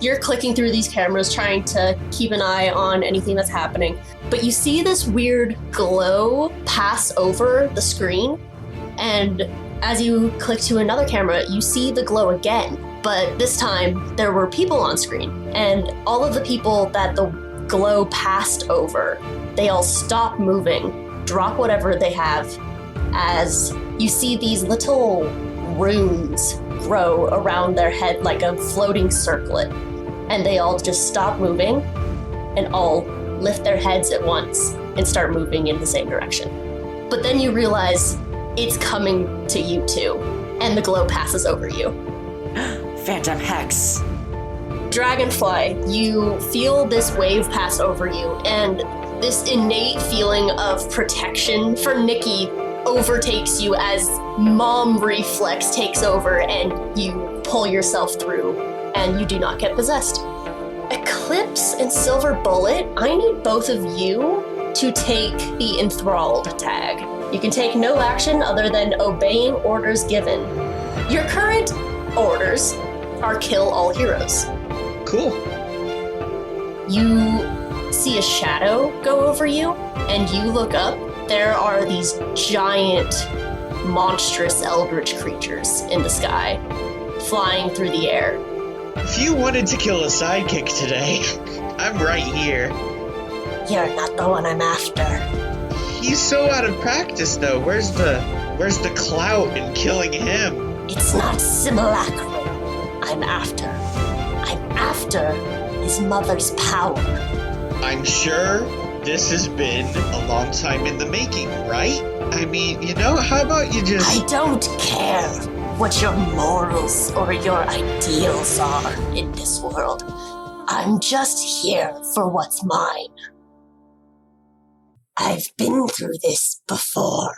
You're clicking through these cameras, trying to keep an eye on anything that's happening. But you see this weird glow pass over the screen, and as you click to another camera, you see the glow again. But this time, there were people on screen, and all of the people that the glow passed over, they all stop moving, drop whatever they have, as you see these little runes grow around their head like a floating circlet. And they all just stop moving and all lift their heads at once and start moving in the same direction. But then you realize it's coming to you too, and the glow passes over you. Phantom Hex. Dragonfly, you feel this wave pass over you, and this innate feeling of protection for Nikki overtakes you as mom reflex takes over and you pull yourself through and you do not get possessed. Eclipse and Silver Bullet, I need both of you to take the enthralled tag. You can take no action other than obeying orders given. Your current orders are kill all heroes. Cool. You see a shadow go over you, and you look up. There are these giant, monstrous eldritch creatures in the sky, flying through the air. If you wanted to kill a sidekick today, I'm right here. You're not the one I'm after. He's so out of practice, though. Where's the clout in killing him? It's not simulacrum I'm after. I'm after his mother's power. I'm sure this has been a long time in the making, right? I mean, how about you just... I don't care what your morals or your ideals are in this world. I'm just here for what's mine. I've been through this before.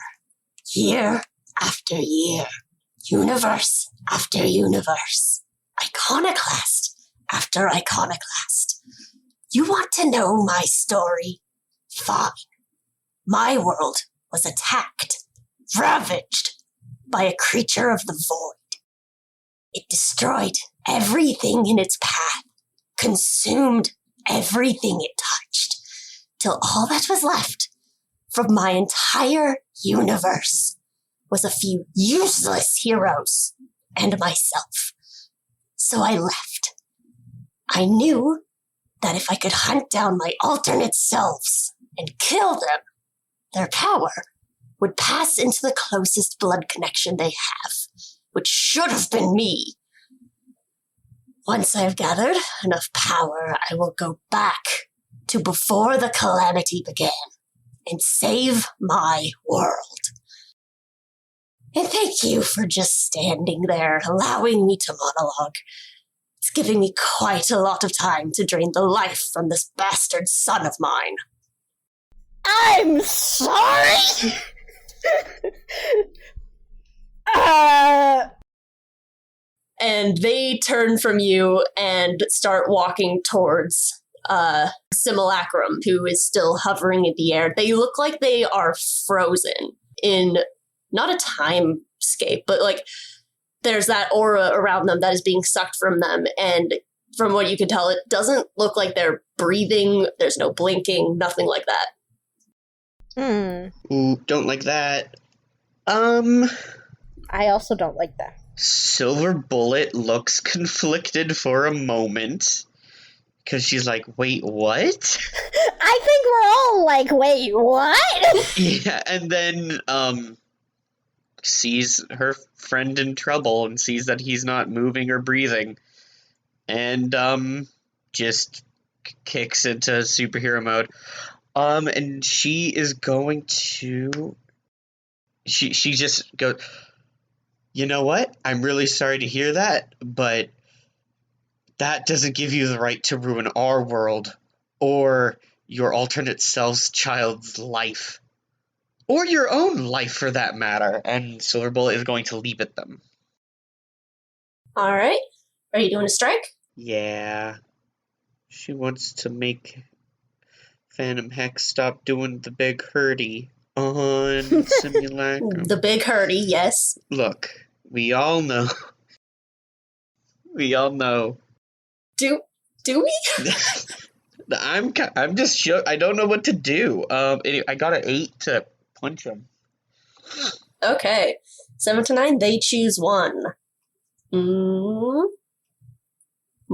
Year after year. Universe after universe. Iconoclast after iconoclast. You want to know my story? Fine. My world was attacked, ravaged by a creature of the void. It destroyed everything in its path, consumed everything it touched, till all that was left from my entire universe was a few useless heroes and myself. So I left. I knew that if I could hunt down my alternate selves and kill them, their power would pass into the closest blood connection they have, which should have been me. Once I have gathered enough power, I will go back to before the calamity began and save my world. And thank you for just standing there, allowing me to monologue. It's giving me quite a lot of time to drain the life from this bastard son of mine. I'm sorry? And they turn from you and start walking towards Simulacrum, who is still hovering in the air. They look like they are frozen in not a timescape, but like there's that aura around them that is being sucked from them. And from what you can tell, it doesn't look like they're breathing. There's no blinking, nothing like that. Ooh, don't like that. I also don't like that. Silver Bullet looks conflicted for a moment. Because she's like, wait, what? I think we're all like, wait, what? Yeah, and then, sees her friend in trouble and sees that he's not moving or breathing. And, just kicks into superhero mode. And she is going to... She just goes, you know what? I'm really sorry to hear that, but that doesn't give you the right to ruin our world, or your alternate self's child's life, or your own life for that matter. And Silver Bullet is going to leap at them. All right. Are you doing a strike? Yeah. She wants to make Phantom Hex stop doing the big hurdy on Simulacrum. The big hurdy, yes. Look, we all know. We all know. Do Do we? I'm just shook. I don't know what to do. I got an 8 to punch him. Okay. 7 to 9, they choose 1. Well,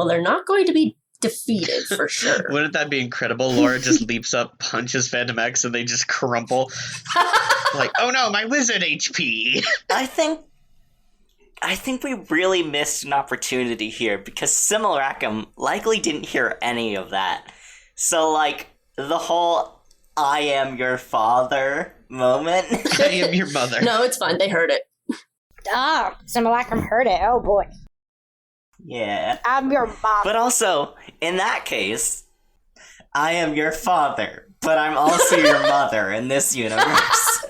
they're not going to be defeated for sure. Wouldn't that be incredible? Laura just leaps up, punches Phantom X, and they just crumple. Like, oh no, my wizard HP. I think we really missed an opportunity here because Simulacrum likely didn't hear any of that. So, like, the whole I am your father moment. I am your mother. No, it's fine. They heard it. Simulacrum heard it. Oh boy. Yeah. I'm your mom. But also, in that case, I am your father, but I'm also your mother in this universe.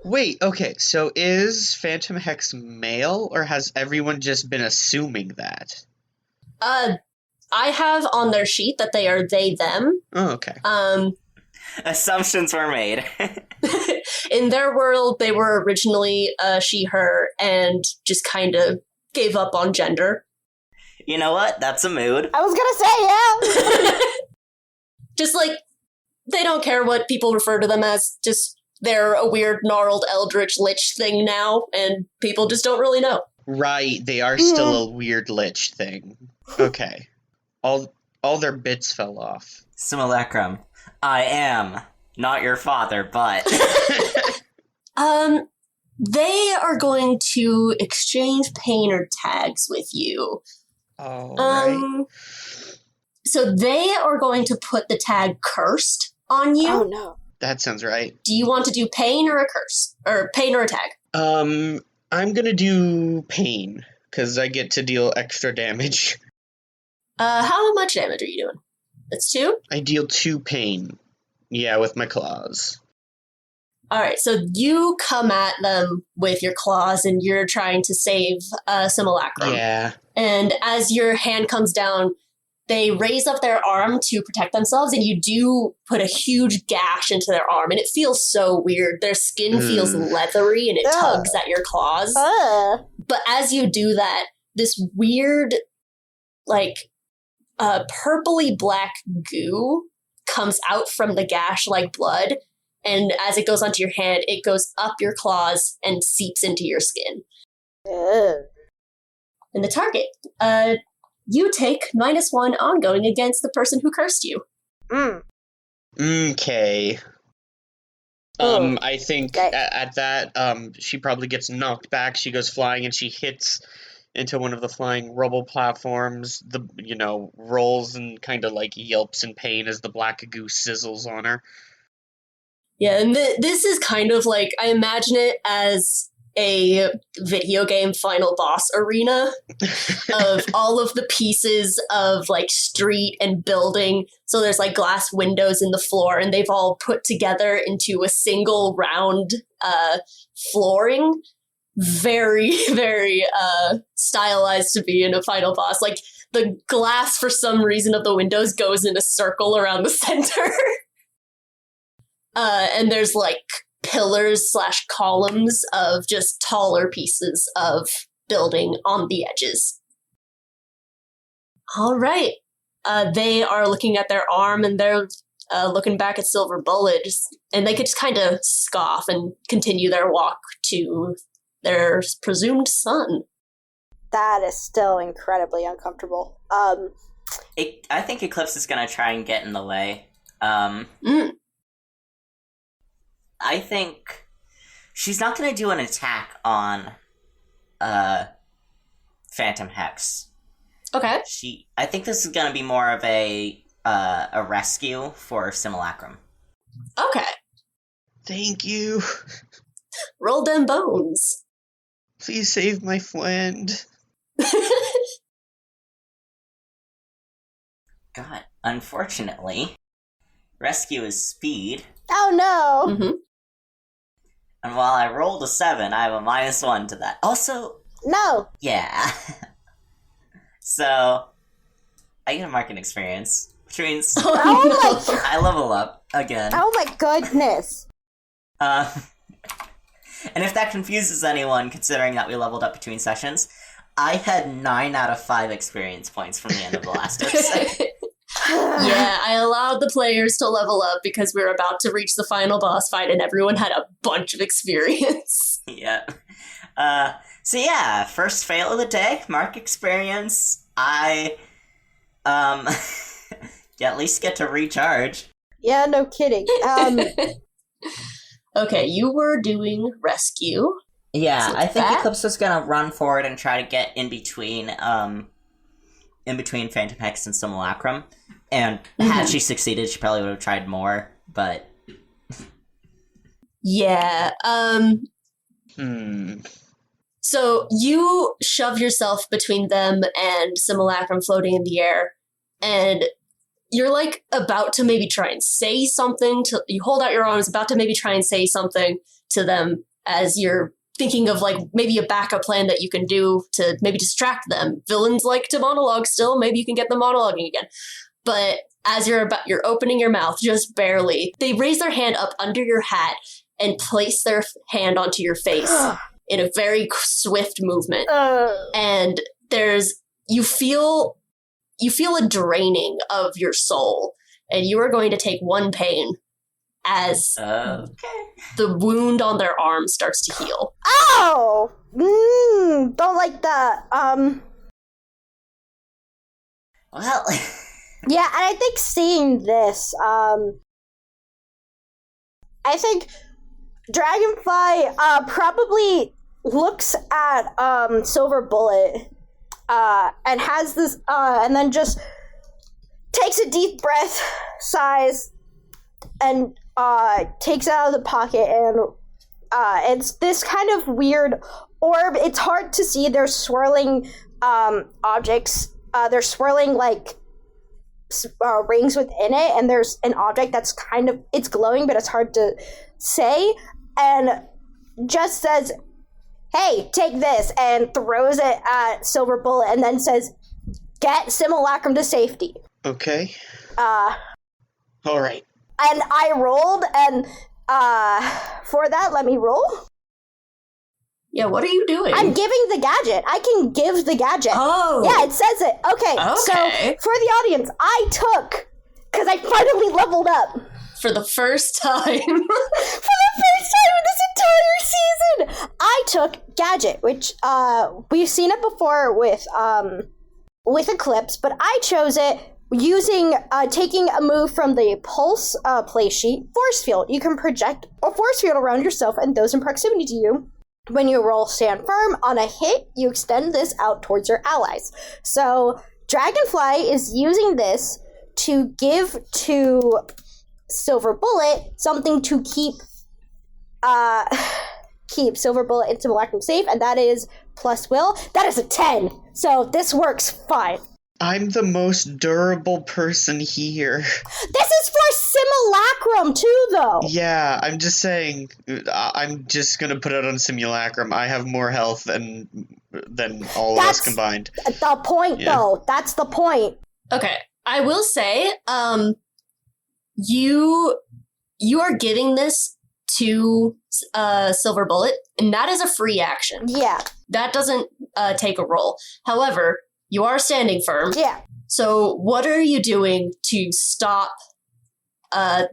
Wait, okay, so is Phantom Hex male, or has everyone just been assuming that? I have on their sheet that they are they, them. Oh, okay. Assumptions were made. In their world, they were originally she, her, and just kind of gave up on gender. You know what? That's a mood. I was gonna say, yeah. Just like, they don't care what people refer to them as, just they're a weird, gnarled, eldritch lich thing now, and people just don't really know. Right, they are still a weird lich thing. Okay. All their bits fell off. Simulacrum, I am not your father, but... They are going to exchange painter tags with you. Alright. So they are going to put the tag cursed on you. Oh no. That sounds right. Do you want to do pain or a curse? Or pain or a tag? I'm gonna do pain, because I get to deal extra damage. How much damage are you doing? That's 2? I deal 2 pain. Yeah, with my claws. Alright, so you come at them with your claws and you're trying to save Simulacrum. Yeah. And as your hand comes down, they raise up their arm to protect themselves, and you do put a huge gash into their arm, and it feels so weird. Their skin feels leathery, and it tugs at your claws. But as you do that, this weird, like, purpley black goo comes out from the gash like blood, and as it goes onto your hand, it goes up your claws and seeps into your skin. And the target, you take -1 ongoing against the person who cursed you. Okay. I think at that, she probably gets knocked back. She goes flying and she hits into one of the flying rubble platforms. Rolls and kind of like yelps in pain as the black goo sizzles on her. Yeah, and this is kind of like, I imagine it as a video game final boss arena of all of the pieces of like street and building. So there's like glass windows in the floor, and they've all put together into a single round flooring. Very, very stylized to be in a final boss. Like the glass for some reason of the windows goes in a circle around the center. And there's like pillars/columns of just taller pieces of building on the edges. All right. They are looking at their arm, and they're looking back at Silver Bullet, and they could just kind of scoff and continue their walk to their presumed son. That is still incredibly uncomfortable. I think Eclipse is going to try and get in the way. I think she's not going to do an attack on Phantom Hex. Okay. I think this is going to be more of a rescue for Simulacrum. Okay. Thank you. Roll them bones. Please save my friend. God, unfortunately, rescue is speed. Oh no! Mm-hmm. And while I rolled a 7, I have a -1 to that. Also, No! yeah. So, I get a market experience, which means Oh my I level up again. Oh my goodness! And if that confuses anyone, considering that we leveled up between sessions, I had 9 out of 5 experience points from the end of the last episode. Yeah, I allowed the players to level up because we were about to reach the final boss fight and everyone had a bunch of experience. Yeah. So yeah, first fail of the day, mark experience. I, at least get to recharge. Yeah, no kidding. Okay, you were doing rescue. Yeah, So I think that- Eclipse was gonna run forward and try to get in between Phantom Hex and Simulacrum. And had she succeeded, she probably would have tried more, but... Yeah, So you shove yourself between them and Simulacrum floating in the air, and you're like about to maybe try and say something to, you hold out your arms, about to maybe try and say something to them as you're thinking of like maybe a backup plan that you can do to maybe distract them. Villains like to monologue still, maybe you can get them monologuing again. But as you're opening your mouth, just barely, they raise their hand up under your hat and place their hand onto your face in a very swift movement. And you feel a draining of your soul, and you are going to take 1 pain as the wound on their arm starts to heal. Oh! Don't like that. Well... Yeah, and I think seeing this, I think Dragonfly probably looks at Silver Bullet and has this, and then just takes a deep breath, sighs, and takes it out of the pocket, and it's this kind of weird orb. It's hard to see. They're swirling objects. They're swirling like rings within it, and there's an object that's kind of, it's glowing, but it's hard to say, and just says, "Hey, take this," and throws it at Silver Bullet, and then says, "Get Simulacrum to safety." Okay. All right. And I rolled, and for that, let me roll. Yeah, what are you doing? I'm giving the gadget. I can give the gadget. Oh. Yeah, it says it. Okay. So for the audience, I took, because I finally leveled up. For the first time. For the first time in this entire season, I took gadget, which we've seen it before with Eclipse, but I chose it using taking a move from the Pulse play sheet, Force Field. You can project a force field around yourself and those in proximity to you. When you roll Stand Firm, on a hit, you extend this out towards your allies. So Dragonfly is using this to give to Silver Bullet something to keep Silver Bullet and Simulacrum safe, and that is plus will. That is a 10, so this works fine. I'm the most durable person here. This is for Simulacrum too, though. Yeah, I'm just saying, I'm just gonna put it on Simulacrum. I have more health than all of us combined. The point, though. That's the point. Okay, I will say, you are giving this to Silver Bullet, and that is a free action. Yeah. That doesn't take a roll. However, you are standing firm. Yeah. So what are you doing to stop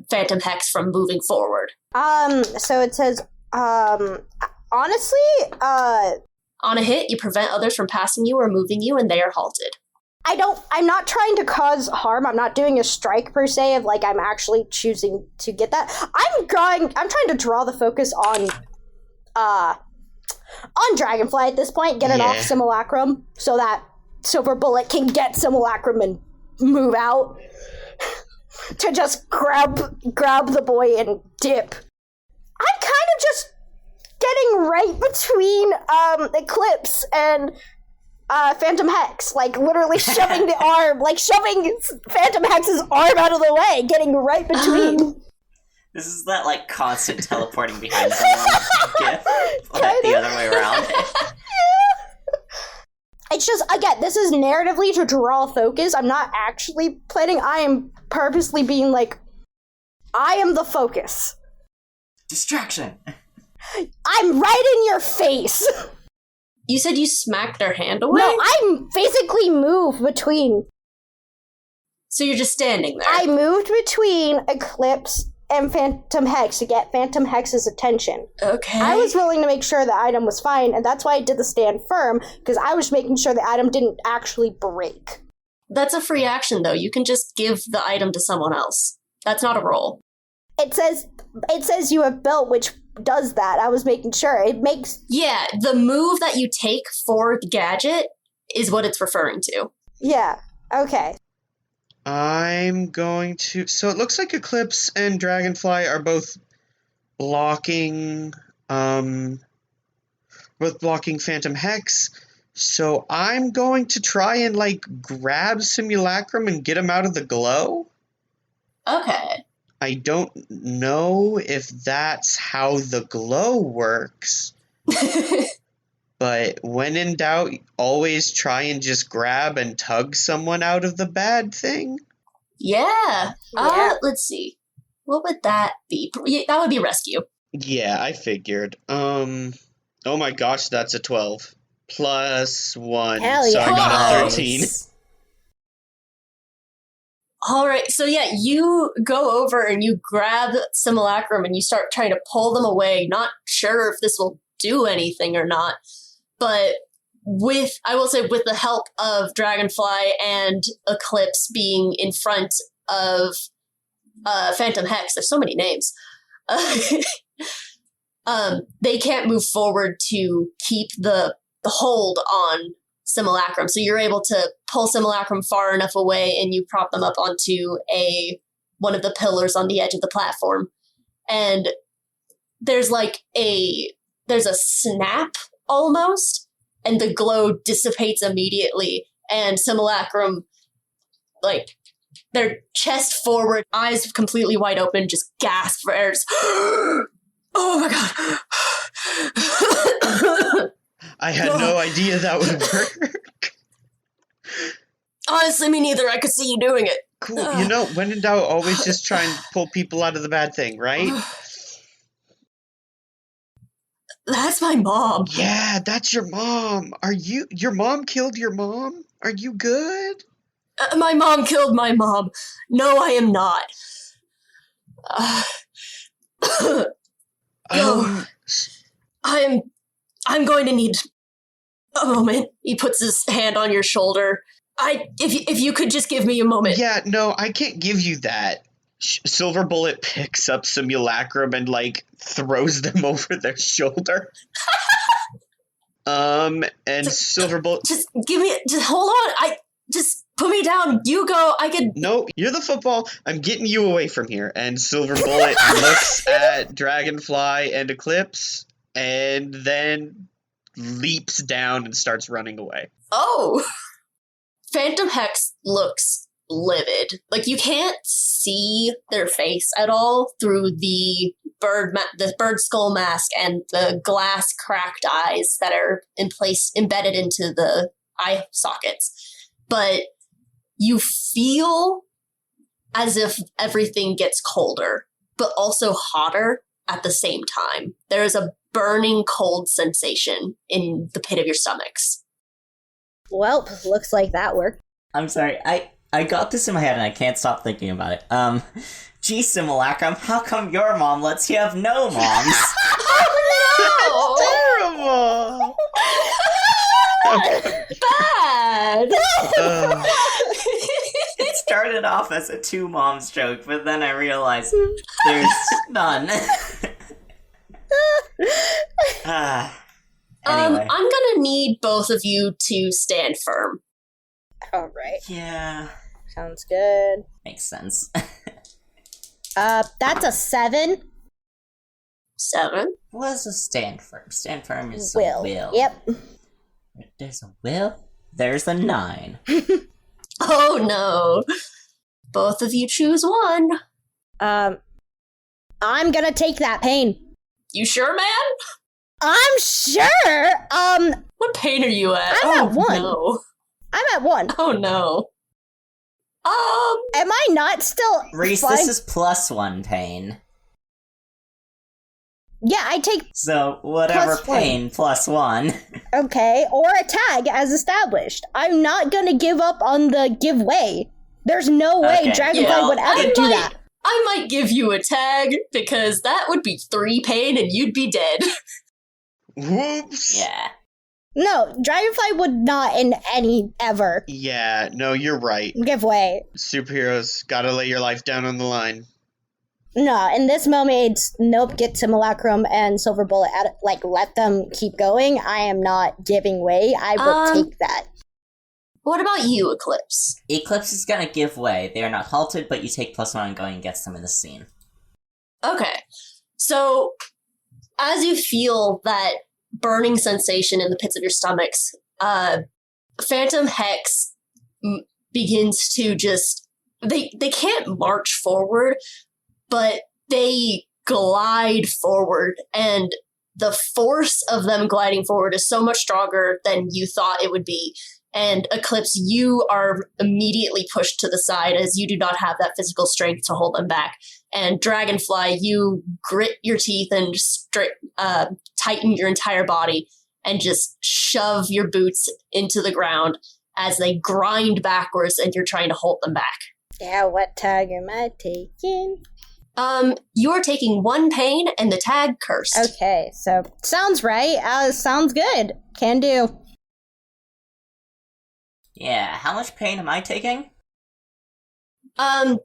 Phantom Hex from moving forward? So it says, honestly, on a hit, you prevent others from passing you or moving you, and they are halted. I'm not trying to cause harm. I'm not doing a strike per se of like I'm actually choosing to get that. I'm trying to draw the focus on Dragonfly at this point, get it off Simulacrum so that Silver Bullet can get Simulacrum and move out to just grab the boy and dip. I'm kind of just getting right between Eclipse and Phantom Hex, like literally shoving the arm, like shoving Phantom Hex's arm out of the way, getting right between. This is that like constant teleporting behind someone gif, but the other way around. It's just, again, this is narratively to draw focus. I'm not actually planning. I am purposely being like, I am the focus. Distraction. I'm right in your face. You said you smacked their hand away? No, I physically moved between. So you're just standing there. I moved between Eclipse and Phantom Hex to get Phantom Hex's attention. Okay. I was willing to make sure the item was fine, and that's why I did the stand firm, because I was making sure the item didn't actually break. That's a free action, though. You can just give the item to someone else. That's not a roll. It says you have built, which does that. I was making sure. It makes... Yeah, the move that you take for the gadget is what it's referring to. Yeah, okay. I'm going to... So it looks like Eclipse and Dragonfly are both blocking Phantom Hex. So I'm going to try and, grab Simulacrum and get him out of the glow. Okay. I don't know if that's how the glow works, but when in doubt, always try and just grab and tug someone out of the bad thing. Yeah. Yeah. Let's see. What would that be? That would be rescue. Yeah, I figured. Oh my gosh, that's a 12. Plus 1, Hell so yeah. I got a Nice. 13. All right, so yeah, you go over and you grab Simulacrum and you start trying to pull them away. Not sure if this will do anything or not, but with the help of Dragonfly and Eclipse being in front of Phantom Hex, there's so many names. They can't move forward to keep the hold on Simulacrum. So you're able to pull Simulacrum far enough away and you prop them up onto one of the pillars on the edge of the platform. And there's there's a snap almost, and the glow dissipates immediately, and Simulacrum, their chest forward, eyes completely wide open, just gasp for air. Oh my god. I had no idea that would work. Honestly, me neither. I could see you doing it. Cool. When in doubt, always just try and pull people out of the bad thing, right? That's my mom. Yeah, that's your mom. Your mom killed your mom? Are you good? My mom killed my mom. No, I am not. I'm going to need a moment. He puts his hand on your shoulder. If you could just give me a moment. Yeah, no, I can't give you that. Silver Bullet picks up Simulacrum and throws them over their shoulder. And Silver Bullet. Just hold on. Just put me down. You go. I can. No, you're the football. I'm getting you away from here. And Silver Bullet looks at Dragonfly and Eclipse, and then leaps down and starts running away. Oh! Phantom Hex looks livid. You can't see their face at all through the bird skull mask and the glass cracked eyes that are embedded into the eye sockets. But you feel as if everything gets colder, but also hotter at the same time. There is a burning cold sensation in the pit of your stomachs. Well, looks like that worked. I'm sorry, I got this in my head and I can't stop thinking about it. Gee, Simulacrum, how come your mom lets you have no moms? Oh, Terrible! bad! It started off as a two moms joke, but then I realized there's none. Anyway. I'm gonna need both of you to stand firm. Alright. Yeah, Sounds good. makes sense. That's a 7. 7. What is a stand firm? Stand firm is Will. a will. Yep. There's a will, there's a 9. Oh no. Both of you choose one. I'm gonna take that pain. You sure, man? I'm sure. What pain are you at? I'm at 1. No. I'm at 1. Oh no. Am I not still Reese, fine? this is +1 pain. Yeah, I take. So, whatever +1. pain, +1. Okay, or a tag as established. I'm not gonna give up on the give way. There's no way Okay, Dragonfly yeah. would ever do that. I might give you a tag, because that would be 3 pain and you'd be dead. Whoops. Yeah. No, Dragonfly would not in any ever Yeah, no, you're right. give way. Superheroes, gotta lay your life down on the line. No, in this moment, it's nope, get Simulacrum and Silver Bullet at it. Like, let them keep going. I am not giving way. I will take that. What about you, Eclipse? Eclipse is gonna give way. They are not halted, but you take +1 on going against them in the scene. Okay, so as you feel that burning sensation in the pits of your stomachs, Phantom Hex begins to just... They can't march forward, but they glide forward, and the force of them gliding forward is so much stronger than you thought it would be. And Eclipse, you are immediately pushed to the side as you do not have that physical strength to hold them back. And Dragonfly, you grit your teeth and tighten your entire body and just shove your boots into the ground as they grind backwards and you're trying to hold them back. Yeah, what tag am I taking? You're taking 1 pain and the tag cursed. Okay, so sounds right. Sounds good. Can do. Yeah, how much pain am I taking?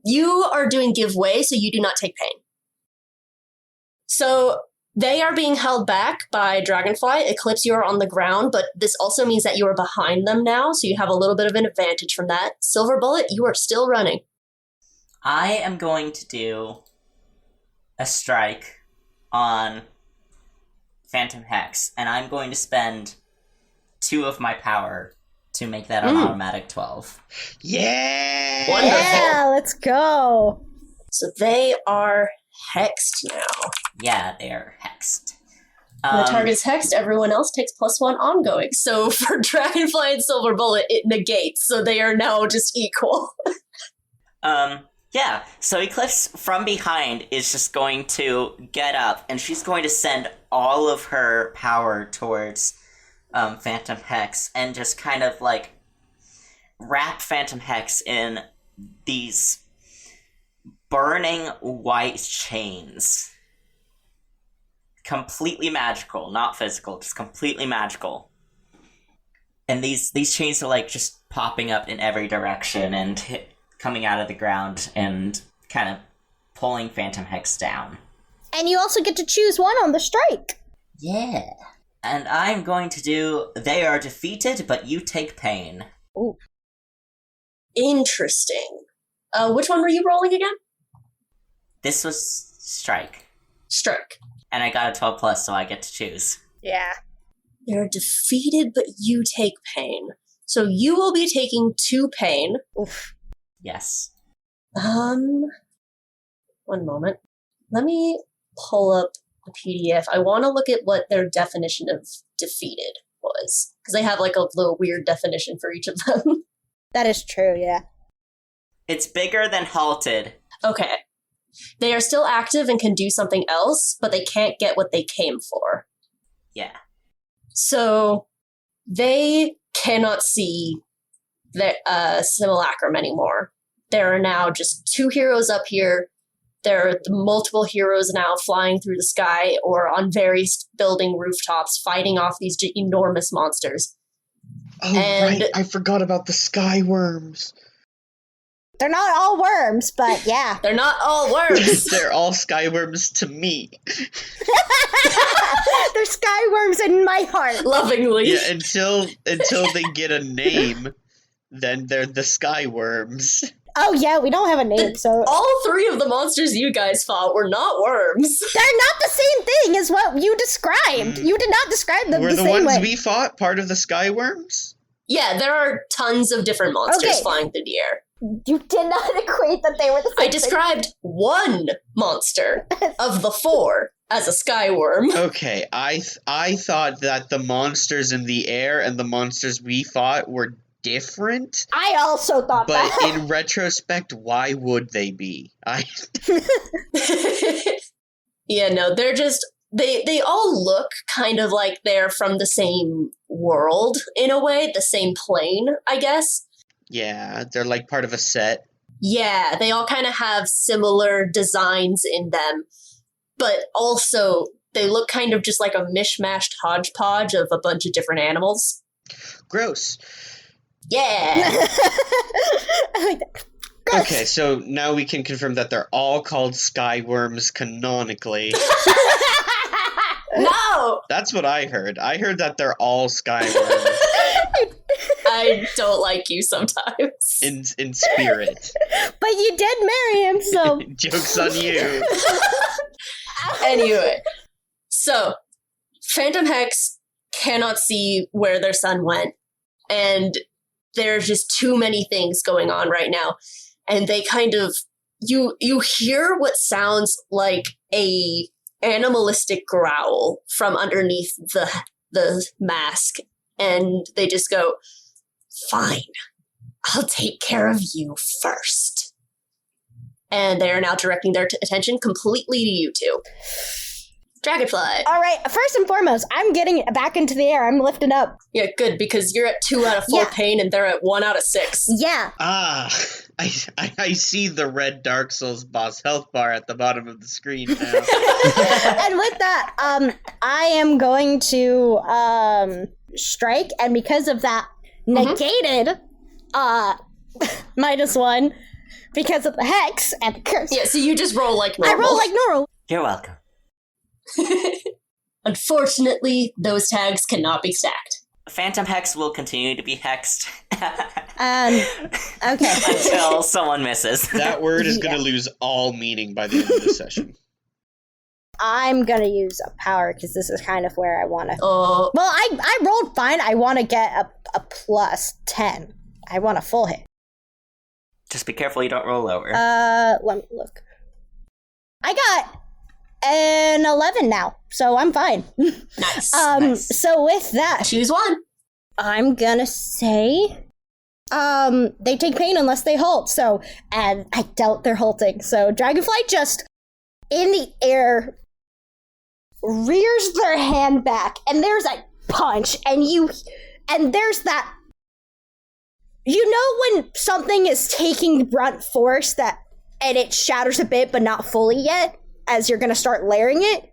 You are doing give way, so you do not take pain. So they are being held back by Dragonfly. Eclipse, you are on the ground, but this also means that you are behind them now, so you have a little bit of an advantage from that. Silver Bullet, you are still running. I am going to do a strike on Phantom Hex, and I'm going to spend 2 of my power to make that an automatic 12. Yeah! Wonderful. Yeah, let's go. So they are hexed now. Yeah, they are hexed. When the target's hexed, everyone else takes +1 ongoing. So for Dragonfly and Silver Bullet, it negates, so they are now just equal. Yeah, so Eclipse from behind is just going to get up, and she's going to send all of her power towards Phantom Hex, and just kind of, like, wrap Phantom Hex in these burning white chains. Completely magical, not physical, just completely magical. And these chains are, like, just popping up in every direction, and coming out of the ground and kind of pulling Phantom Hex down. And you also get to choose one on the strike. Yeah. And I'm going to do they are defeated, but you take pain. Ooh. Interesting. Which one were you rolling again? This was strike. Strike. And I got a 12+, so I get to choose. Yeah. They're defeated, but you take pain. So you will be taking 2 pain. Oof. Yes. One moment. Let me pull up the PDF. I want to look at what their definition of defeated was. Because they have like a little weird definition for each of them. That is true, yeah. It's bigger than halted. Okay. They are still active and can do something else, but they can't get what they came for. Yeah. So they cannot see the simulacrum anymore. There are now just 2 heroes up here. There are multiple heroes now flying through the sky or on various building rooftops fighting off these enormous monsters. Oh, And- right. I forgot about the sky worms. They're not all worms, but yeah. They're not all worms. They're all sky worms to me. They're sky worms in my heart. Lovingly. Yeah, until they get a name, then they're the sky worms. Oh yeah, we don't have a name, so All 3 of the monsters you guys fought were not worms. they're not the same thing as what you described. You did not describe them Were the the same ones way. we fought part of the sky worms? Yeah, there are tons of different monsters Okay. flying through the air. You did not equate that they were the same I thing. described one monster of the 4 as a skyworm. Okay, I thought that the monsters in the air and the monsters we fought were different. I also thought But that. in retrospect, why would they be? Yeah, no, they're just they all look kind of like they're from the same world in a way, the same plane, I guess. Yeah, they're like part of a set. Yeah, they all kind of have similar designs in them, but also they look kind of just like a mishmashed hodgepodge of a bunch of different animals. Gross. Yeah. I like that. Gross. Okay, so now we can confirm that they're all called skyworms canonically. No! That's what I heard. I heard that they're all skyworms I don't like you sometimes. in spirit. But you did marry him, so Joke's on you. Anyway, so Phantom Hex cannot see where their son went, and there's just too many things going on right now. And they kind of you hear what sounds like a animalistic growl from underneath the mask, and they just go, "Fine, I'll take care of you first." And they are now directing their attention completely to you two. Dragonfly. all right. First and foremost, I'm getting it back into the air. I'm lifting up. Yeah, good, because you're at 2 out of 4 Yeah. pain and they're at 1 out of 6. Yeah. Ah, I see the red Dark Souls boss health bar at the bottom of the screen now. And with that, I am going to strike, and because of that, negated -1 because of the hex and the curse. Yeah, so you just roll like I normal. roll like normal. You're welcome. Unfortunately, those tags cannot be stacked. Phantom Hex will continue to be hexed Okay. until someone misses. That word is going to lose all meaning by the end of the session. I'm gonna use a power because this is kind of where I want to. Oh, Well, I rolled fine. I want to get a +10. I want a full hit. Just be careful you don't roll over. Let me look. I got an 11 now, so I'm fine. nice. Nice. So with that, Choose one. I'm gonna say, they take pain unless they halt. So, and I doubt they're halting. So Dragonfly just in the air rears their hand back, and there's a punch, and there's that. You know when something is taking brunt force and it shatters a bit, but not fully yet, as you're gonna start layering it?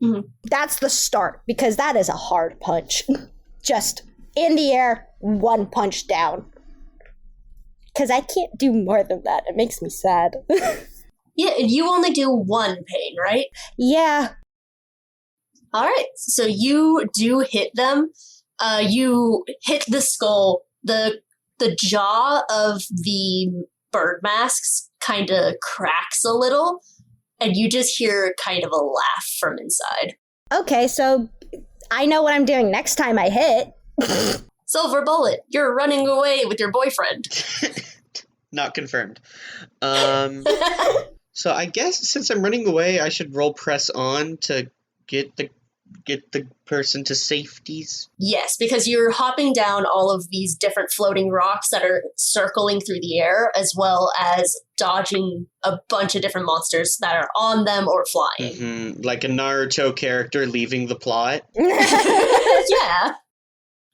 Mhm. That's the start, because that is a hard punch. Just in the air, 1 punch down. Because I can't do more than that. It makes me sad. Yeah, and you only do 1 pain, right? Yeah. All right, so you do hit them. You hit the skull. The jaw of the bird masks kind of cracks a little, and you just hear kind of a laugh from inside. Okay, so I know what I'm doing next time I hit. Silver Bullet, you're running away with your boyfriend. Not confirmed. So I guess since I'm running away, I should roll press on to get the person to safeties. Yes, because you're hopping down all of these different floating rocks that are circling through the air, as well as dodging a bunch of different monsters that are on them or flying. Mm-hmm. Like a Naruto character leaving the plot. Yeah.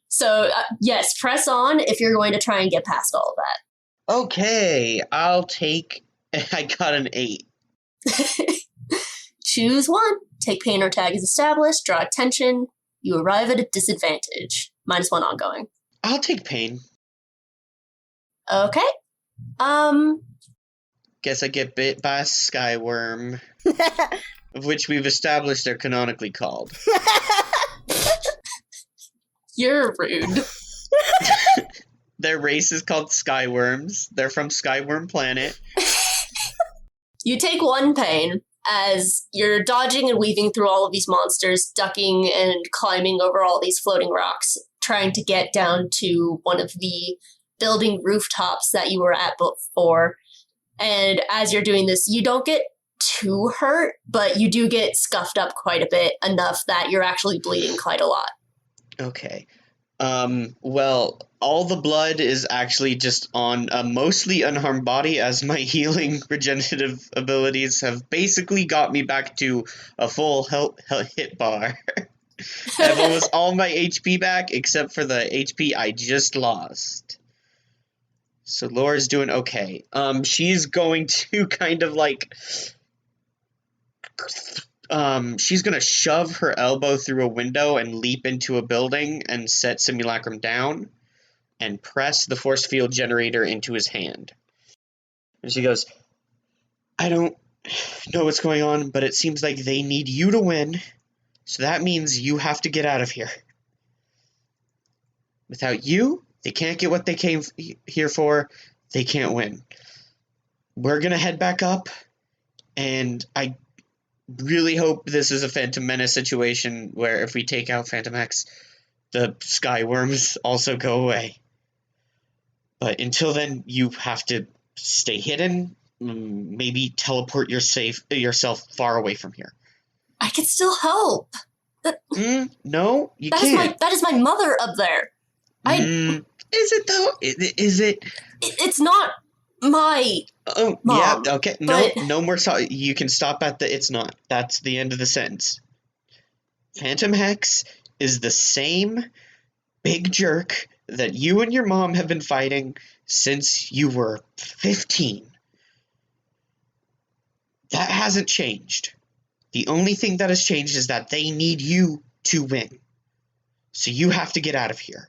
So, yes, press on if you're going to try and get past all of that. Okay, I'll take... I got an 8. Choose one. Take pain or tag is established. Draw attention. You arrive at a disadvantage. -1 ongoing. I'll take pain. Okay. Guess I get bit by a skyworm, of which we've established they're canonically called. You're rude. Their race is called skyworms. They're from Skyworm Planet. You take 1 pain as you're dodging and weaving through all of these monsters, ducking and climbing over all these floating rocks, trying to get down to one of the building rooftops that you were at before. And as you're doing this, you don't get too hurt, but you do get scuffed up quite a bit, enough that you're actually bleeding quite a lot. Okay. Well, all the blood is actually just on a mostly unharmed body, as my healing regenerative abilities have basically got me back to a full hit bar. I have almost all my HP back, except for the HP I just lost. So Laura's doing okay. She's going to kind of like... she's gonna shove her elbow through a window and leap into a building and set Simulacrum down and press the force field generator into his hand. And she goes, I don't know what's going on, but it seems like they need you to win, so that means you have to get out of here. Without you, they can't get what they came here for. They can't win. We're gonna head back up, and I really hope this is a Phantom Menace situation where if we take out Phantom X, the sky worms also go away. But until then, you have to stay hidden, maybe teleport yourself far away from here. I can still help. No, you That can't. that is my mother up there. Is it though? Is it? It's not my... Oh, Mom, yeah, okay. but- No more. You can stop at the it's not. That's the end of the sentence. Phantom Hex is the same big jerk that you and your mom have been fighting since you were 15. That hasn't changed. The only thing that has changed is that they need you to win. So you have to get out of here.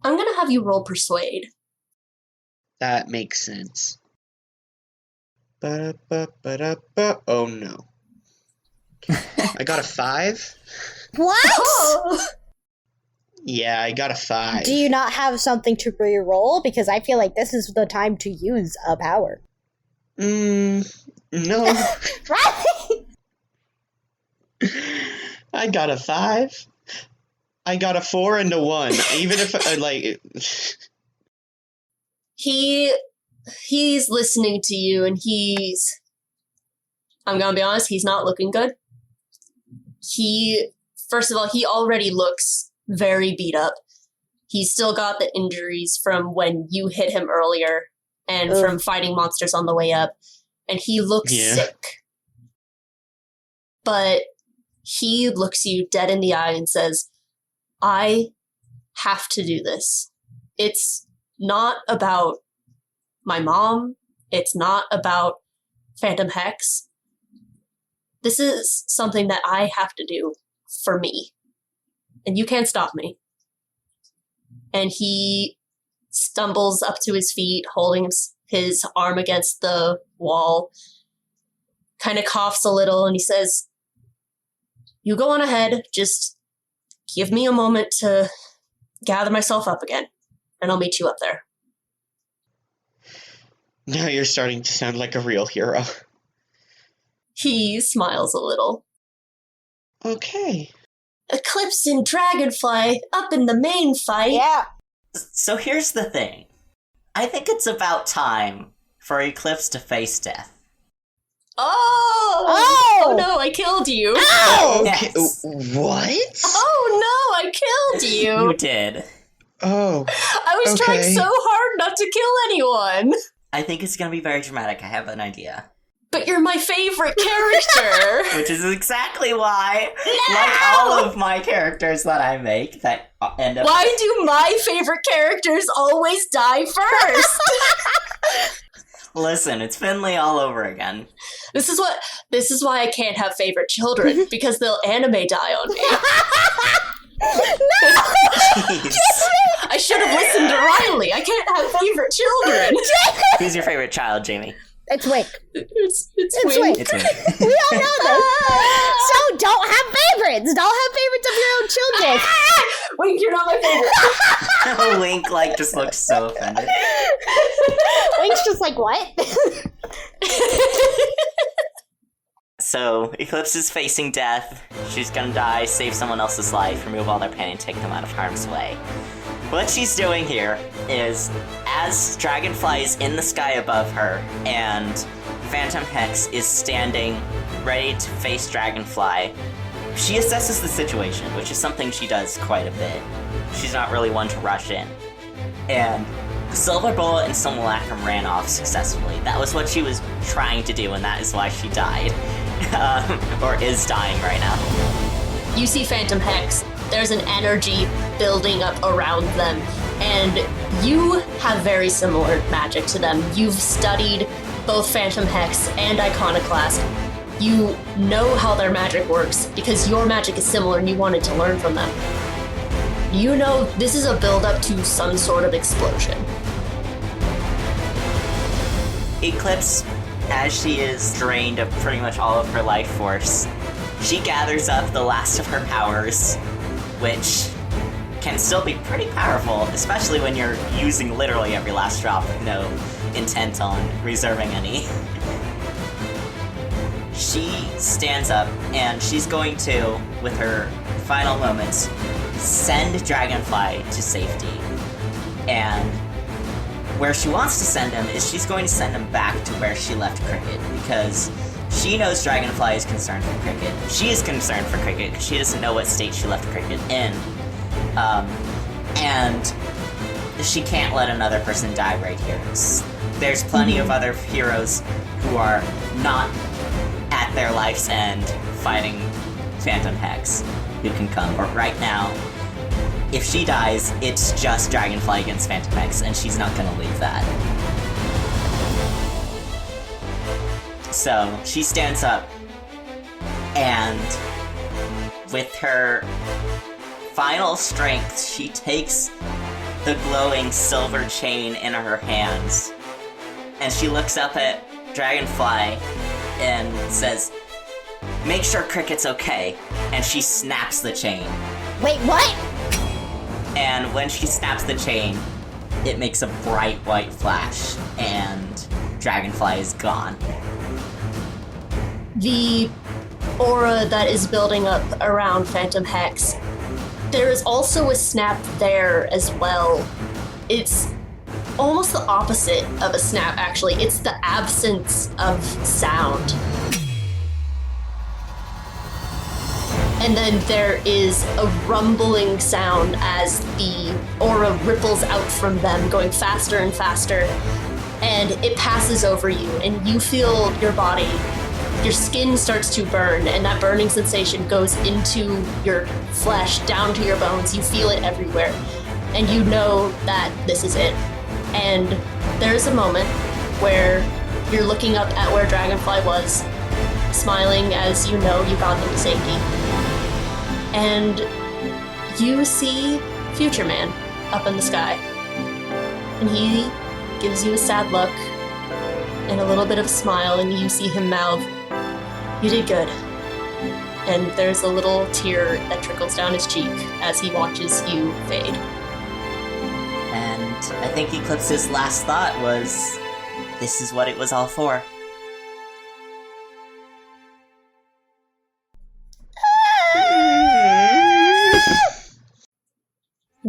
I'm gonna have you roll Persuade. That makes sense. Ba-da-ba-ba-da-ba. Oh no. I got a 5? What? Oh! Yeah, I got a 5. Do you not have something to re-roll? Because I feel like this is the time to use a power. No. Right? I got a 5. I got a 4 and a 1. Even if He's listening to you, and I'm gonna be honest, he's not looking good. First of all, he already looks very beat up. He's still got the injuries from when you hit him earlier and from fighting monsters on the way up, and he looks sick. But he looks you dead in the eye and says, I have to do this. It's not about my mom. It's not about Phantom Hex. This is something that I have to do for me. And you can't stop me. And he stumbles up to his feet, holding his arm against the wall, kind of coughs a little, and he says, you go on ahead, just give me a moment to gather myself up again, and I'll meet you up there. Now you're starting to sound like a real hero. He smiles a little. Okay. Eclipse and Dragonfly up in the main fight. Yeah. So here's the thing. I think it's about time for Eclipse to face death. Oh no, I killed you. Ow! Okay. Yes. What? Oh no, I killed you. You did. Oh. I was trying okay. so hard not to kill anyone. I think it's gonna be very dramatic. I have an idea. But you're my favorite character. Which is exactly why, like all of my characters that I make, that end up... Why do my favorite characters always die first? Listen, it's Finley all over again. This is why I can't have favorite children, because they'll anime die on me. Jeez. I should have listened to Riley. I can't have favorite children. Who's your favorite child, Jamie? It's Wink. It's It's Wink. Wink. It's me. We all know this. So don't have favorites. Don't have favorites of your own children. Wink, you're not my favorite. Wink, like, just looks so offended. Wink's just like, what? So, Eclipse is facing death. She's gonna die, save someone else's life, remove all their pain, and take them out of harm's way. What she's doing here is, as Dragonfly is in the sky above her, and Phantom Hex is standing ready to face Dragonfly, she assesses the situation, which is something she does quite a bit. She's not really one to rush in. And the Silver Bullet and Simulacrum ran off successfully. That was what she was trying to do, and that is why she died. Or is dying right now. you see Phantom Hex. There's an energy building up around them, and you have very similar magic to them. You've studied both Phantom Hex and Iconoclast. You know how their magic works because your magic is similar and you wanted to learn from them. You know this is a build-up to some sort of explosion. Eclipse, as she is drained of pretty much all of her life force, she gathers up the last of her powers, which can still be pretty powerful, especially when you're using literally every last drop with no intent on reserving any. She stands up, and she's going to, with her final moments, send Dragonfly to safety. And where she wants to send him is she's going to send him back to where she left Cricket, because she knows Dragonfly is concerned for Cricket. She is concerned for Cricket because she doesn't know what state she left Cricket in. And she can't let another person die right here. There's plenty of other heroes who are not at their life's end fighting Phantom Hex who can come. But right now, if she dies, it's just Dragonfly against Phantom Hex, and she's not gonna leave that. So, she stands up, and with her final strength, she takes the glowing silver chain in her hands, and she looks up at Dragonfly and says, "Make sure Cricket's okay," and she snaps the chain. Wait, what? And when she snaps the chain, it makes a bright white flash, and Dragonfly is gone. The aura that is building up around Phantom Hex, there is also a snap there as well. It's almost the opposite of a snap, actually. It's the absence of sound. And then there is a rumbling sound as the aura ripples out from them, going faster and faster. And it passes over you, and you feel your body. Your skin starts to burn, and that burning sensation goes into your flesh, down to your bones. You feel it everywhere. And you know that this is it. And there's a moment where you're looking up at where Dragonfly was, smiling as you know you got them to safety. And you see Future Man up in the sky. And he gives you a sad look and a little bit of a smile, and you see him mouth, "You did good." And there's a little tear that trickles down his cheek as he watches you fade. And I think Eclipse's last thought was, this is what it was all for.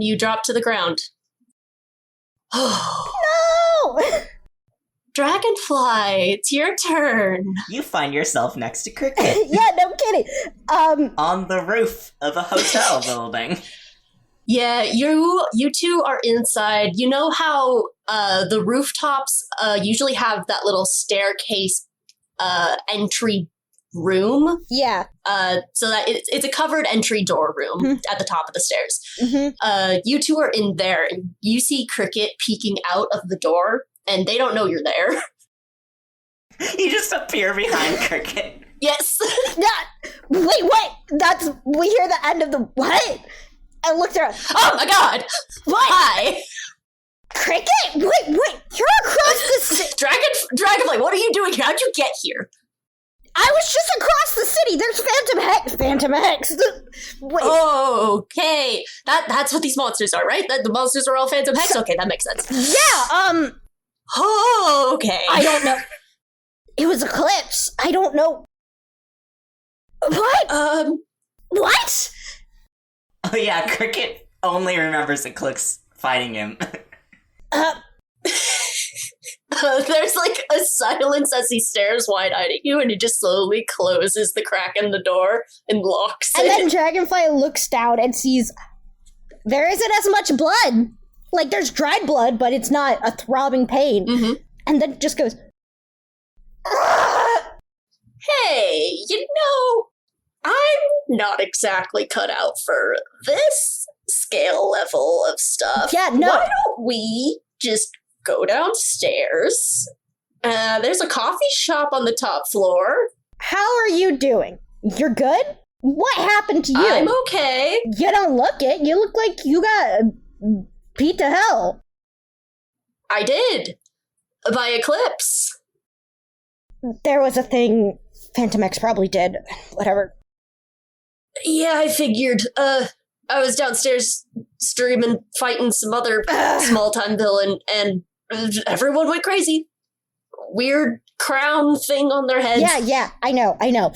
You drop to the ground. No! Dragonfly, it's your turn. You find yourself next to Cricket Yeah, no kidding. on the roof of a hotel building. Yeah, you two are inside. You know how the rooftops usually have that little staircase entry room? Yeah. So that it's a covered entry door room at the top of the stairs. Mm-hmm. You two are in there, and you see Cricket peeking out of the door, and they don't know you're there. You just appear behind Cricket. Yes. Wait, what? We hear the end of the what? I looked around. Oh my god! What? Hi! Cricket? Wait, you're across the city. Dragonfly, what are you doing here? How'd you get here? I was just across the city. There's Phantom Hex. Wait. Oh, okay. That's what these monsters are, right? The monsters are all Phantom Hex? Okay, that makes sense. Yeah, Oh, okay. I don't know. It was Eclipse. I don't know. What? What? Oh yeah, Cricket only remembers Eclipse fighting him. There's like a silence as he stares wide-eyed at you, and he just slowly closes the crack in the door and locks it. And then Dragonfly looks down and sees there isn't as much blood. Like, there's dried blood, but it's not a throbbing pain. Mm-hmm. And then just goes, Hey, I'm not exactly cut out for this scale level of stuff. Yeah, no. Why don't we just go downstairs? There's a coffee shop on the top floor. How are you doing? You're good? What happened to you? I'm okay. You don't look it. You look like you got beat to hell. I did. By Eclipse. There was a thing Phantom X probably did. Whatever. Yeah, I figured. I was downstairs streaming, fighting some other small-time villain, and everyone went crazy. Weird crown thing on their heads. Yeah, I know.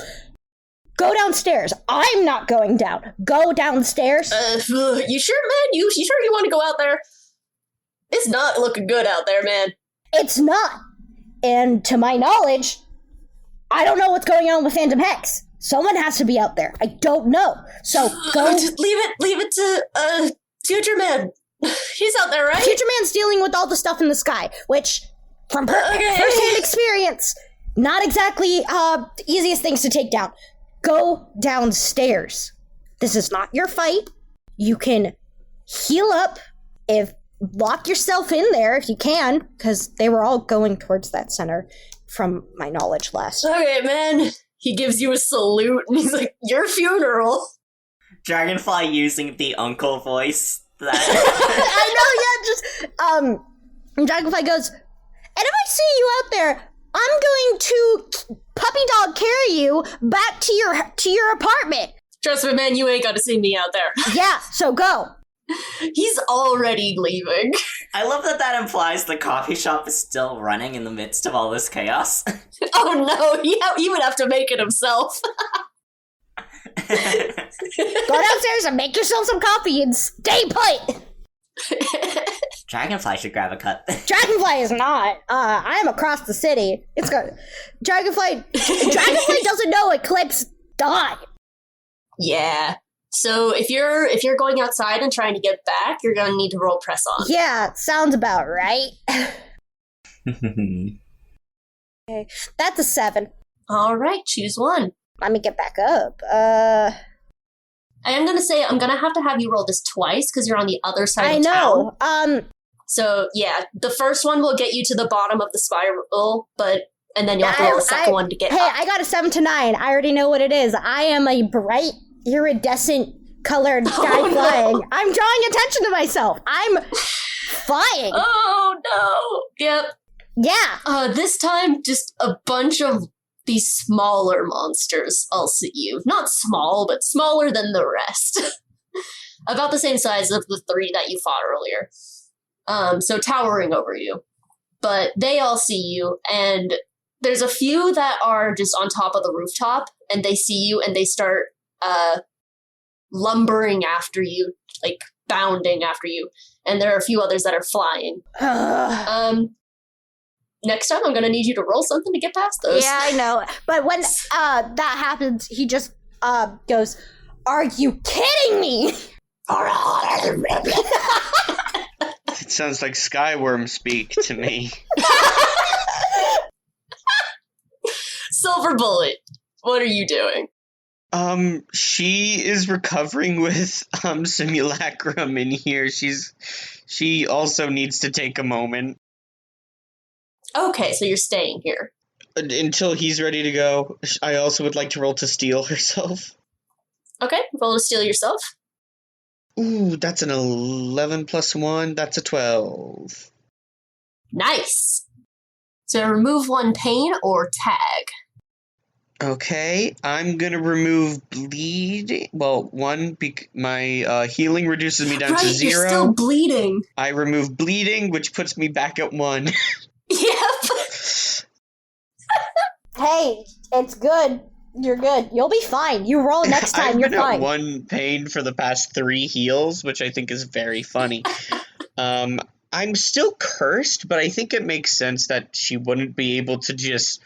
Go downstairs. I'm not going down. Go downstairs. You sure, man? You sure you want to go out there? It's not looking good out there, man. It's not. And to my knowledge, I don't know what's going on with Phantom Hex. Someone has to be out there. I don't know. So go. Just leave it to Future Man. He's out there, right? Future Man's dealing with all the stuff in the sky, which, from first-hand experience, not exactly the easiest things to take down. Go downstairs. This is not your fight. You can heal up lock yourself in there if you can, because they were all going towards that center, from my knowledge last. Okay, man. He gives you a salute, and he's like, your funeral. Dragonfly using the uncle voice. That I know, yeah, and Dragonfly goes, and if I see you out there, I'm going to puppy dog carry you back to your apartment. Trust me, man, you ain't got to see me out there. Yeah, so go. He's already leaving. I love that implies the coffee shop is still running in the midst of all this chaos. Oh no, he would have to make it himself. Go downstairs and make yourself some coffee and stay put. Dragonfly should grab a cup. Dragonfly is not. I'm across the city. It's got Dragonfly doesn't know Eclipse died. Yeah. So if you're going outside and trying to get back, you're gonna need to roll press on. Yeah, sounds about right. Okay, that's a 7. All right, choose one. Let me get back up. I am gonna say I'm gonna have you roll this twice because you're on the other side of town. I know. So yeah, the first one will get you to the bottom of the spiral, and then you'll have to roll the second one to get Hey, up. I got a 7 to 9. I already know what it is. I am a bright, iridescent colored guy flying. No. I'm drawing attention to myself. I'm flying. Oh no! Yep. Yeah. This time, just a bunch of these smaller monsters all see you. Not small, but smaller than the rest. About the same size of the 3 that you fought earlier. So towering over you. But they all see you, and there's a few that are just on top of the rooftop, and they see you, and they start lumbering after you, like bounding after you. And there are a few others that are flying. Next time, I'm gonna need you to roll something to get past those. Yeah, I know. But when that happens, he just goes, "Are you kidding me?" It sounds like Skyworm speak to me. Silver Bullet, what are you doing? She is recovering with simulacrum in here. She also needs to take a moment. Okay, so you're staying here. Until he's ready to go. I also would like to roll to steal herself. Okay, roll to steal yourself. Ooh, that's an 11 plus 1. That's a 12. Nice. So remove 1 pain or tag. Okay, I'm gonna remove bleed. Well, 1, my healing reduces me down to 0. You're still bleeding. I remove bleeding, which puts me back at 1. Yep. Hey, it's good. You're good. You'll be fine. You roll next time. I've You're been fine. at 1 pain for the past 3 heals, which I think is very funny. I'm still cursed, but I think it makes sense that she wouldn't be able to just,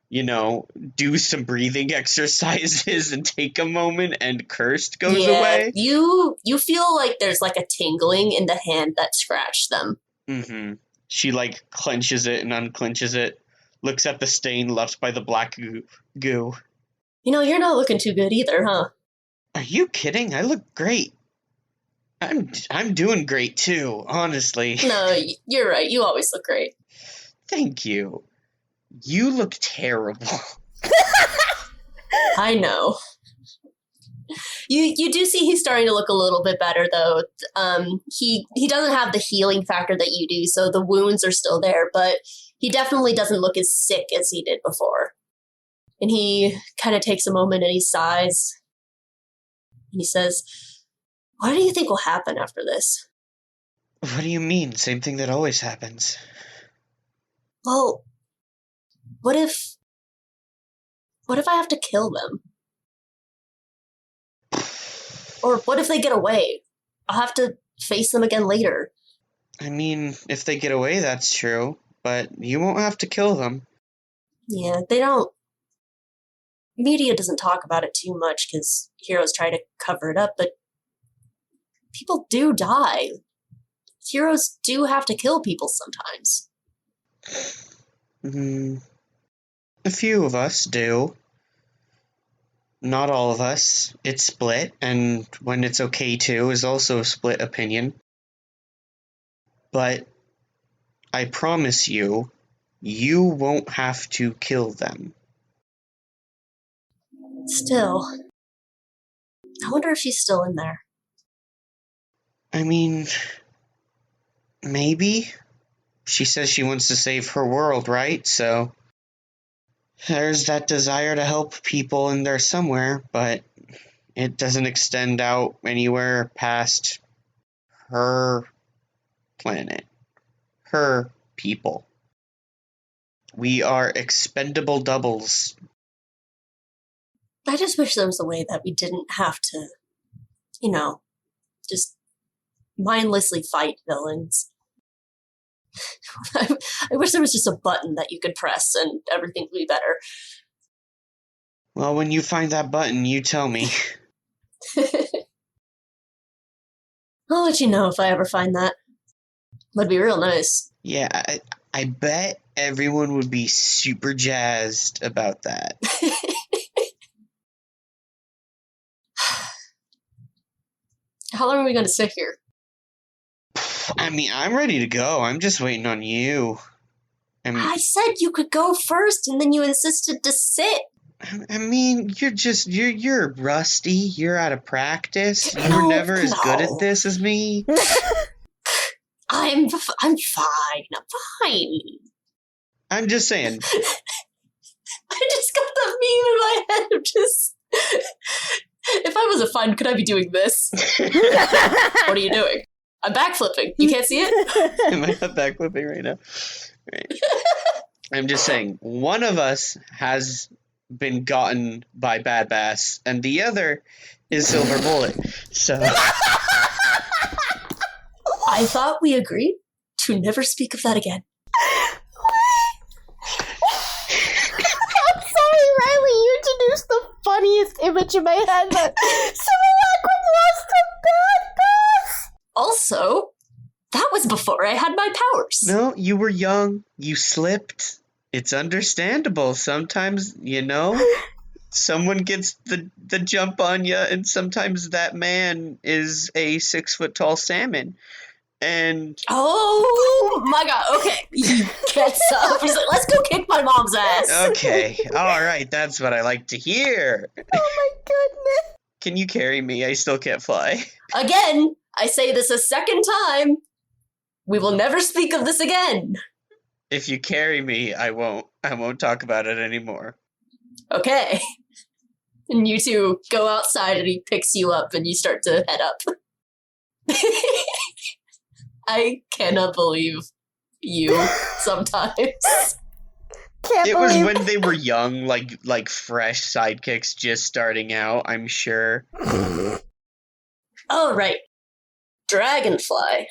do some breathing exercises and take a moment and cursed goes away. You feel like there's like a tingling in the hand that scratched them. Mm-hmm. She clenches it and unclenches it, looks at the stain left by the black goo. You're not looking too good either, huh? Are you kidding? I look great. I'm doing great too, honestly. No, you're right. You always look great. Thank you. You look terrible. I know. You do see he's starting to look a little bit better, though. He doesn't have the healing factor that you do, so the wounds are still there, but he definitely doesn't look as sick as he did before. And he kind of takes a moment and he sighs. And he says, "What do you think will happen after this?" What do you mean? Same thing that always happens. Well, what if I have to kill them? Or what if they get away? I'll have to face them again later. I mean, if they get away, that's true, but you won't have to kill them. Yeah, they don't. Media doesn't talk about it too much because heroes try to cover it up, but people do die. Heroes do have to kill people sometimes. A few of us do. Not all of us. It's split, and when it's okay to is also a split opinion. But I promise you, you won't have to kill them. Still, I wonder if she's still in there. I mean, maybe. She says she wants to save her world, right? So there's that desire to help people in there somewhere, but it doesn't extend out anywhere past her planet, her people. We are expendable doubles. I just wish there was a way that we didn't have to, just mindlessly fight villains. I wish there was just a button that you could press and everything would be better. Well, when you find that button, you tell me. I'll let you know if I ever find that. Would be real nice. Yeah, I bet everyone would be super jazzed about that. How long are we going to sit here? I mean, I'm ready to go. I'm just waiting on you. I said you could go first, and then you insisted to sit. I mean, you're rusty. You're out of practice. You were never as good at this as me. I'm fine. I'm fine. I'm just saying. I just got that meme in my head of just... If I was a fine, could I be doing this? What are you doing? I'm backflipping. You can't see it? Am I not backflipping right now? Right. I'm just saying, one of us has been gotten by Bad Bass, and the other is Silver Bullet. So I thought we agreed to never speak of that again. I'm sorry, Riley. You introduced the funniest image in my head that Simulacrum lost to Bad Bass. Also, that was before I had my powers. no, you were young. You slipped. It's understandable. Sometimes, someone gets the jump on you, and sometimes that man is a 6-foot-tall salmon. And oh my god, okay. He gets up. He's like, let's go kick my mom's ass. okay, all right, that's what I like to hear. Oh my goodness. Can you carry me? I still can't fly. Again, I say this a second time. We will never speak of this again. If you carry me, I won't talk about it anymore. Okay. And you two go outside and he picks you up and you start to head up. I cannot believe you sometimes. It was when they were young, like fresh sidekicks just starting out, I'm sure. Oh, right. Dragonfly.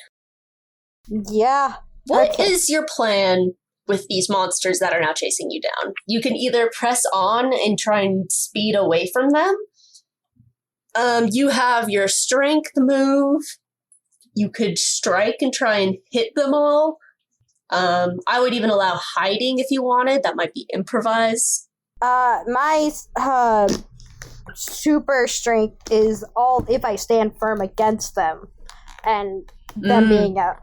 Yeah. What is your plan with these monsters that are now chasing you down? You can either press on and try and speed away from them. You have your strength move. You could strike and try and hit them all. I would even allow hiding if you wanted. That might be improvised. My super strength is all if I stand firm against them, and them being a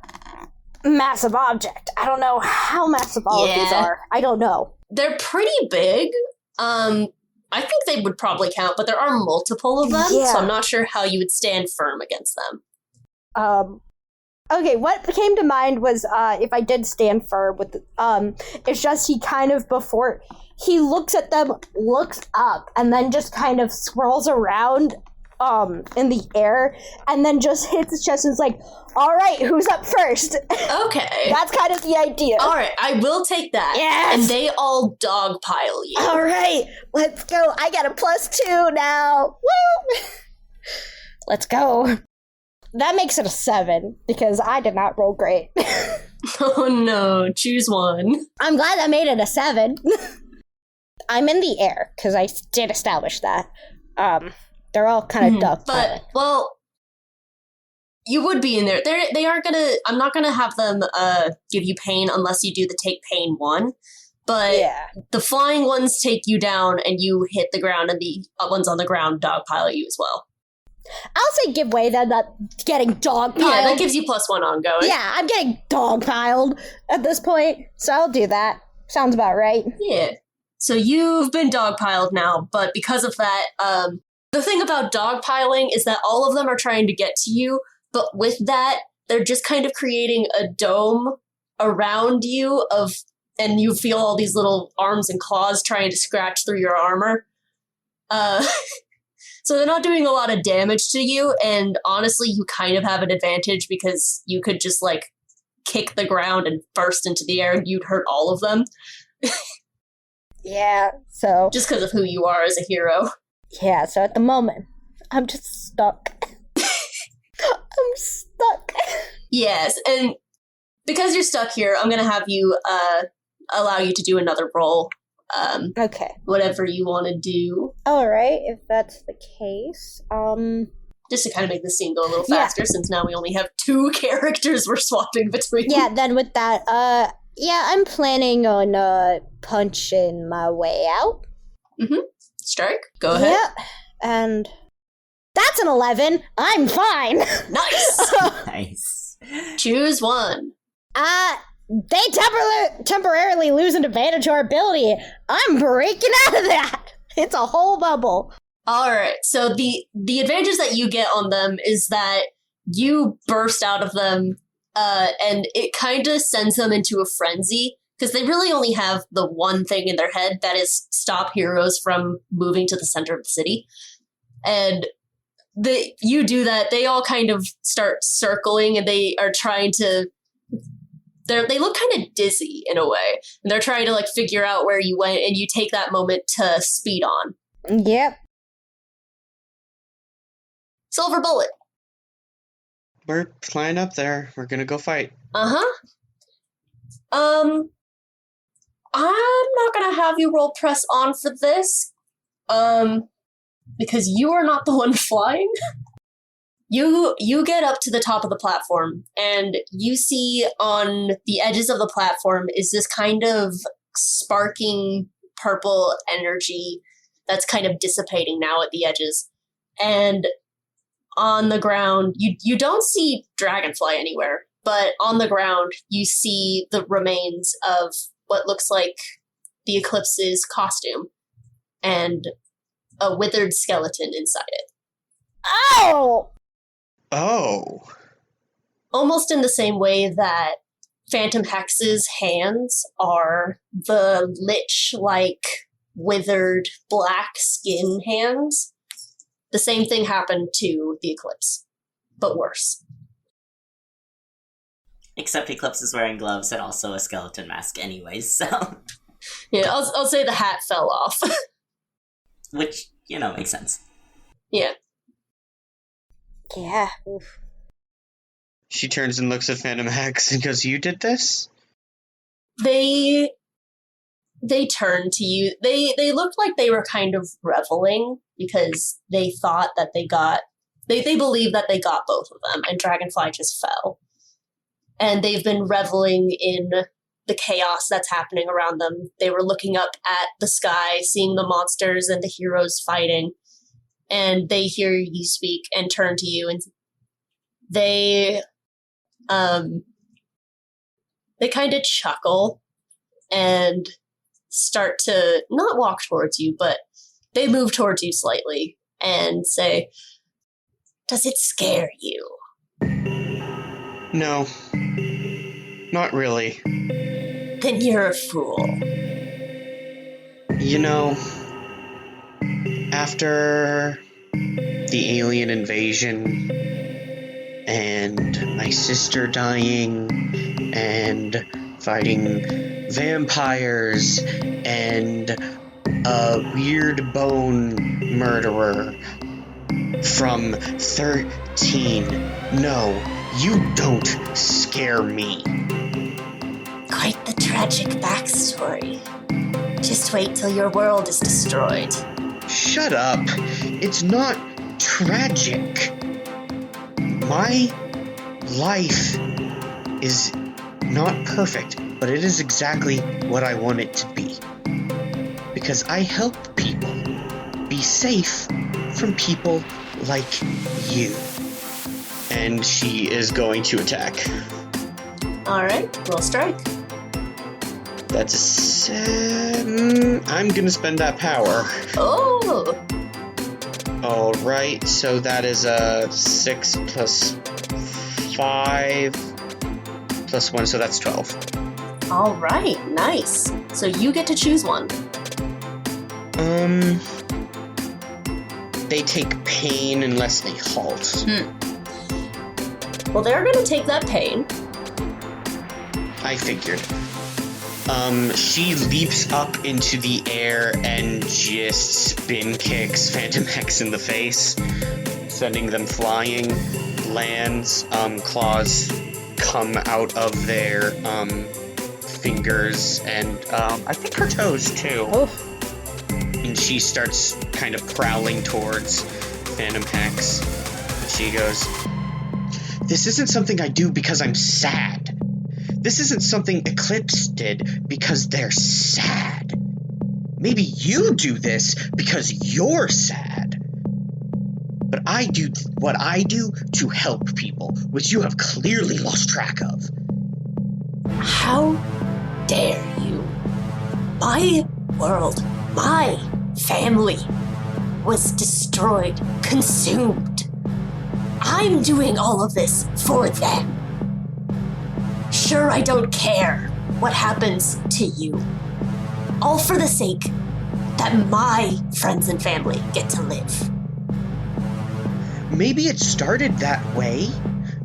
massive object. I don't know how massive all of these are. I don't know. They're pretty big. I think they would probably count, but there are multiple of them, so I'm not sure how you would stand firm against them. Okay, what came to mind was if I did stand firm with it's just he kind of before he looks at them, looks up, and then just kind of swirls around in the air, and then just hits his chest and is like, all right, who's up first? Okay. That's kind of the idea. All right, I will take that. Yes! And they all dogpile you. All right, let's go. I got a +2 now. Woo! Let's go. That makes it a 7, because I did not roll great. Oh no, choose one. I'm glad I made it a 7. I'm in the air, because I did establish that. They're all kind of ducked. But, well, you would be in there. They aren't gonna, I'm not gonna have them give you pain unless you do the take pain one. But the flying ones take you down and you hit the ground, and the ones on the ground dogpile you as well. I'll say give way then, not getting dogpiled. Yeah, that gives you +1 ongoing. Yeah, I'm getting dogpiled at this point, so I'll do that. Sounds about right. Yeah. So you've been dogpiled now, but because of that, the thing about dogpiling is that all of them are trying to get to you, but with that, they're just kind of creating a dome around you and you feel all these little arms and claws trying to scratch through your armor. So they're not doing a lot of damage to you, and honestly, you kind of have an advantage because you could just, like, kick the ground and burst into the air and you'd hurt all of them. Yeah, so... Just because of who you are as a hero. Yeah, so at the moment, I'm just stuck. I'm stuck. Yes, and because you're stuck here, I'm going to have you allow you to do another roll. Okay. Whatever you want to do. Alright, if that's the case, Just to kind of make the scene go a little faster, since now we only have 2 characters we're swapping between. Yeah, then with that, I'm planning on, punching my way out. Mm-hmm. Strike. Go ahead. Yeah, and that's an 11. I'm fine. Nice. Nice. Choose one. They temporarily lose an advantage to our ability. I'm breaking out of that. It's a whole bubble. All right. So the advantage that you get on them is that you burst out of them, and it kind of sends them into a frenzy because they really only have the one thing in their head, that is stop heroes from moving to the center of the city. And you do that, they all kind of start circling, and they are trying to. They look kind of dizzy in a way, and they're trying to like figure out where you went, and you take that moment to speed on. Yep. Silver bullet. We're flying up there. We're gonna go fight. I'm not gonna have you roll press on for this, because you are not the one flying. You get up to the top of the platform, and you see on the edges of the platform is this kind of sparking purple energy that's kind of dissipating now at the edges. And on the ground, you don't see Dragonfly anywhere, but on the ground, you see the remains of what looks like the Eclipse's costume and a withered skeleton inside it. Oh! Oh. Almost in the same way that Phantom Hex's hands are the lich-like, withered, black skin hands. The same thing happened to the Eclipse, but worse. Except Eclipse is wearing gloves and also a skeleton mask anyways, so... Yeah, I'll say the hat fell off. Which, makes sense. Yeah. Yeah. Oof. She turns and looks at Phantom Hex and goes, "You did this?" They turned to you. They looked like they were kind of reveling because they thought that they believed that they got both of them, and Dragonfly just fell. And they've been reveling in the chaos that's happening around them. They were looking up at the sky, seeing the monsters and the heroes fighting, and they hear you speak and turn to you, and they kind of chuckle and start to not walk towards you, but they move towards you slightly and say, "Does it scare you?" No. Not really. Then you're a fool. You know, after the alien invasion and my sister dying and fighting vampires and a weird bone murderer from 13, no, you don't scare me. Quite the tragic backstory. Just wait till your world is destroyed. Shut up. It's not tragic. My life is not perfect, but it is exactly what I want it to be. Because I help people be safe from people like you. And she is going to attack. Alright, roll strike. That's a 7. I'm gonna spend that power. Oh! Alright, so that is a 6 plus 5 plus 1, so that's 12. Alright, nice. So you get to choose one. They take pain unless they halt. Well, they're gonna take that pain. I figured. She leaps up into the air and just spin kicks Phantom X in the face, sending them flying, lands, claws come out of their, fingers and, I think her toes too. Oh. And she starts kind of prowling towards Phantom Hex. And she goes, "This isn't something I do because I'm sad. This isn't something Eclipse did because they're sad. Maybe you do this because you're sad. But I do what I do to help people, which you have clearly lost track of." How dare you? My world, my family was destroyed, consumed. I'm doing all of this for them. Sure, I don't care what happens to you. All for the sake that my friends and family get to live. Maybe it started that way.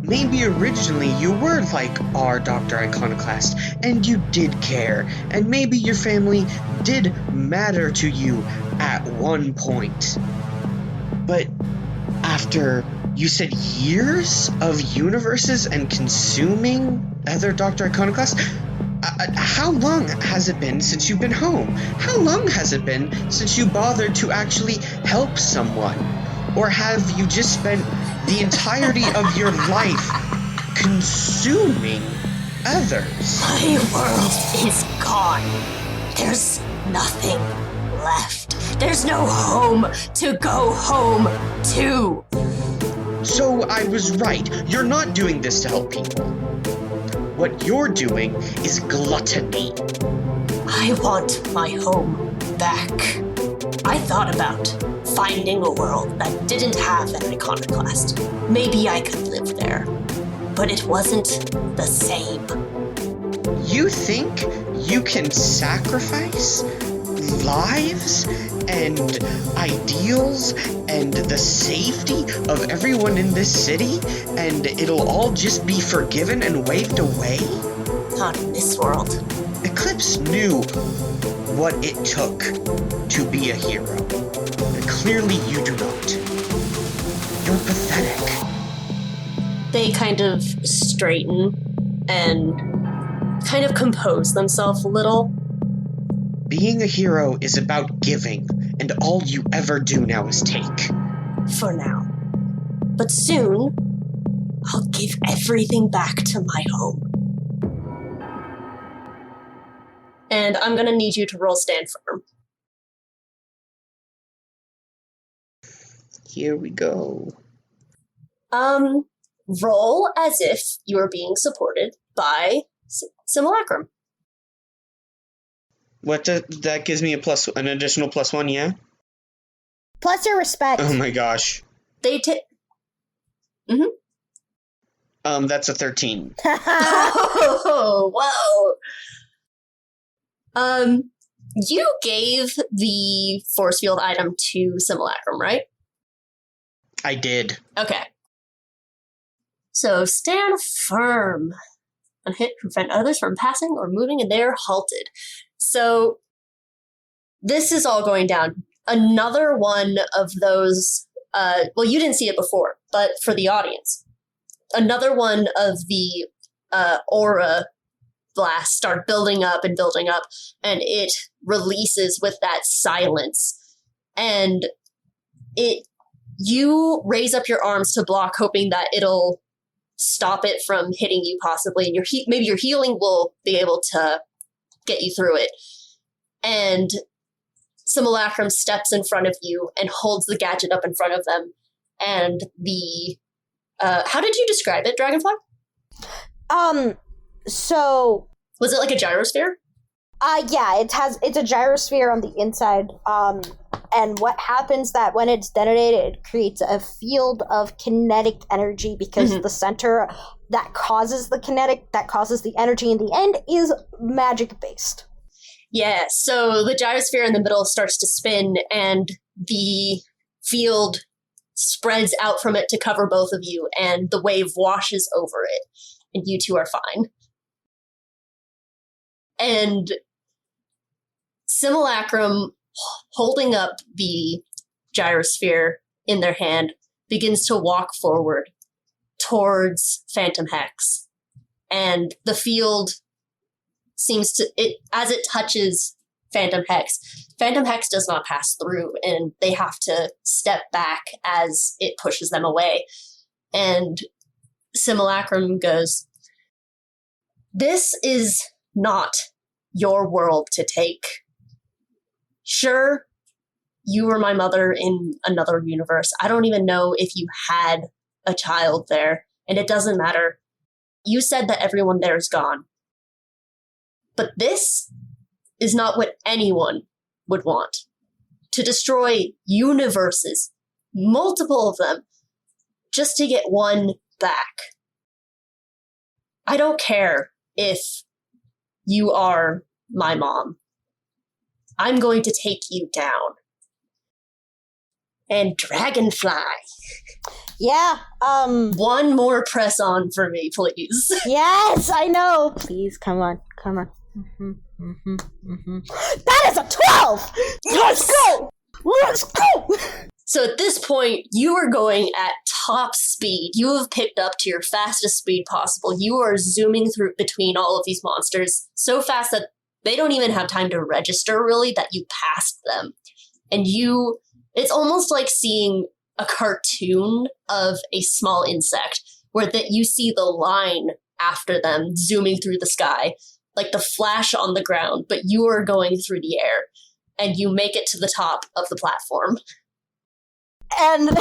Maybe originally you were like our Dr. Iconoclast, and you did care, and maybe your family did matter to you at one point. But after, you said, years of universes and consuming other Dr. Iconoclast, how long has it been since you've been home? How long has it been since you bothered to actually help someone? Or have you just spent the entirety of your life consuming others? My world is gone. There's nothing left. There's no home to go home to. So I was right. You're not doing this to help people. What you're doing is gluttony. I want my home back. I thought about finding a world that didn't have an iconoclast. Maybe I could live there. But it wasn't the same. You think you can sacrifice lives and ideals and the safety of everyone in this city and it'll all just be forgiven and waved away? Not in this world. Eclipse knew what it took to be a hero. And clearly you do not. You're pathetic. They kind of straighten and kind of compose themselves a little. Being a hero is about giving, and all you ever do now is take. For now. But soon, I'll give everything back to my home. And I'm going to need you to roll stand firm. Here we go. Roll as if you are being supported by Simulacrum. That gives me an additional +1, yeah? Plus your respect. Oh my gosh. They take... That's a 13. Oh, whoa. You gave the force field item to Simulacrum, right? I did. Okay. So stand firm. Unhit, prevent others from passing or moving, and they're halted. So this is all going down. Another one of those, well, you didn't see it before, but for the audience, another one of the aura blasts start building up, and it releases with that silence. And you raise up your arms to block, hoping that it'll stop it from hitting you possibly, and maybe your healing will be able to get you through it. And Simulacrum steps in front of you and holds the gadget up in front of them. And the how did you describe it, Dragonfly? So was it like a gyrosphere? Yeah, it's a gyrosphere on the inside. And what happens that when it's detonated, it creates a field of kinetic energy, because the center that causes the energy in the end is magic based. Yeah, so the gyrosphere in the middle starts to spin, and the field spreads out from it to cover both of you, and the wave washes over it, and you two are fine. And Simulacrum, holding up the gyrosphere in their hand, begins to walk forward towards Phantom Hex. And the field seems to, as it touches Phantom Hex does not pass through, and they have to step back as it pushes them away. And Simulacrum goes, "This is not your world to take. Sure, you were my mother in another universe. I don't even know if you had a child there, and it doesn't matter. You said that everyone there is gone. But this is not what anyone would want. To destroy universes, multiple of them, just to get one back. I don't care if you are my mom. I'm going to take you down." And Dragonfly. Yeah, One more press on for me, please. Yes, I know. Please, come on. That is a 12! Yes! Let's go! So at this point, you are going at top speed. You have picked up to your fastest speed possible. You are zooming through between all of these monsters so fast that they don't even have time to register, really, that you passed them. And it's almost like seeing a cartoon of a small insect, where that you see the line after them zooming through the sky, like the flash on the ground, but you are going through the air, and you make it to the top of the platform. And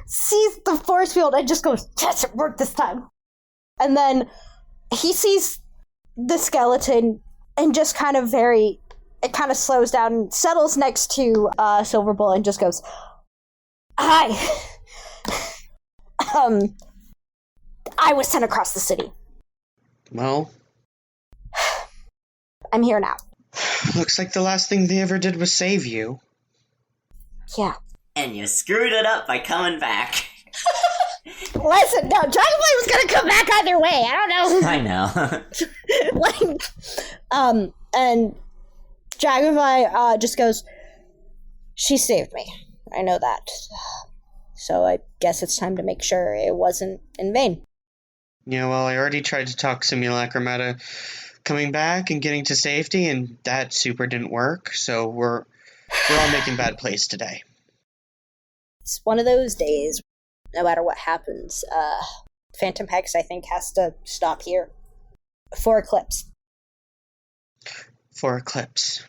sees the force field and just goes, "Yes, it worked this time." And then he sees the skeleton and just it kind of slows down and settles next to Silver Bull and just goes, "Hi. I was sent across the city. Well, I'm here now." looks like the last thing they ever did was save you. Yeah. And you screwed it up by coming back. Listen, no, Dragonfly was gonna come back either way. I don't know. I know. And Dragonfly just goes, "She saved me. I know that. So I guess it's time to make sure it wasn't in vain." Yeah, well, I already tried to talk Simulacrum out of coming back and getting to safety, and that super didn't work, so we're all making bad plays today. It's one of those days. No matter what happens, Phantom Hex, I think, has to stop here for Eclipse. for Eclipse.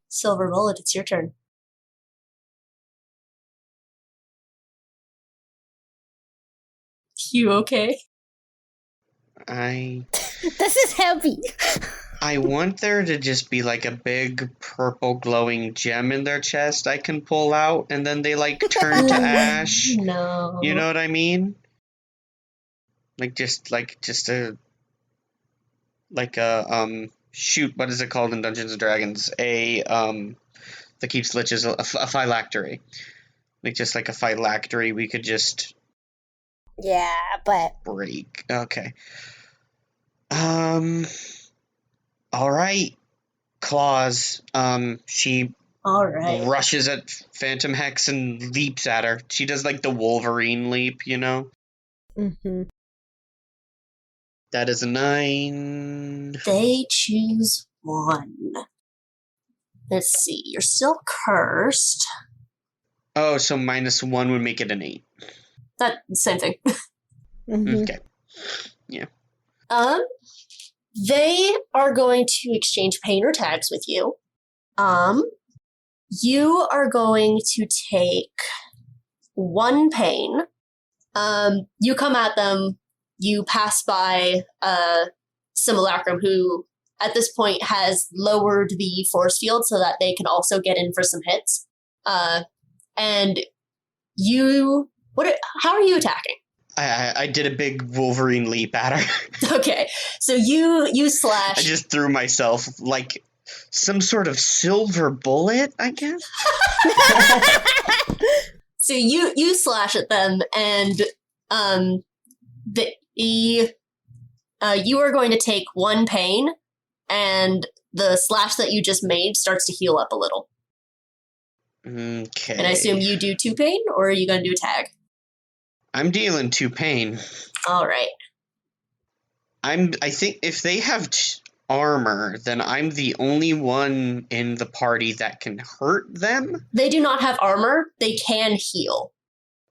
Silver Bullet, it's your turn. You okay? This is heavy. I want there to just be like a big purple glowing gem in their chest I can pull out, and then they like turn to ash. No. You know what I mean? Just a shoot, what is it called in Dungeons and Dragons? That keeps liches, a phylactery. Just like a phylactery we could just Yeah, but break. Okay. Alright. Claws. She All right. rushes at Phantom Hex and leaps at her. She does like the Wolverine leap, you know? mm-hmm. That is a 9. They choose 1. Let's see. You're still cursed. Oh, so -1 would make it an 8. That same thing. Mm-hmm. Okay. Yeah. They are going to exchange painter tags with you. You are going to take 1 pain. You come at them. You pass by Simulacrum, who at this point has lowered the force field so that they can also get in for some hits. And you, how are you attacking? I did a big Wolverine leap at her. Okay, so you slash. I just threw myself like some sort of silver bullet, I guess. So you slash at them, and you are going to take 1 pain, and the slash that you just made starts to heal up a little. Okay. And I assume you do 2 pain, or are you going to do a tag? I'm dealing 2 pain. All right. I think if they have armor, then I'm the only one in the party that can hurt them. They do not have armor. They can heal.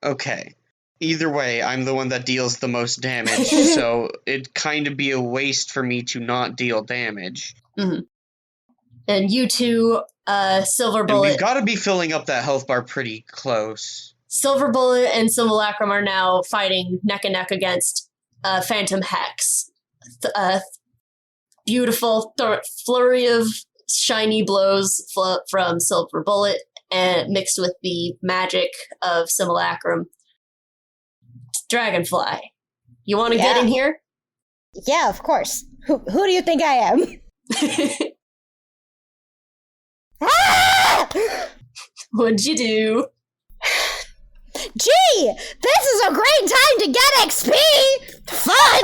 Okay. Either way, I'm the one that deals the most damage, so it'd kind of be a waste for me to not deal damage. Mm-hmm. And you two, Silver And Bullet. we've got to be filling up that health bar pretty close. Silver Bullet and Simulacrum are now fighting neck and neck against Phantom Hex. Beautiful flurry of shiny blows from Silver Bullet, and mixed with the magic of Simulacrum. Dragonfly, you want to get in here? Yeah, of course. Who do you think I am? What'd you do? Gee, this is a great time to get XP! Fun!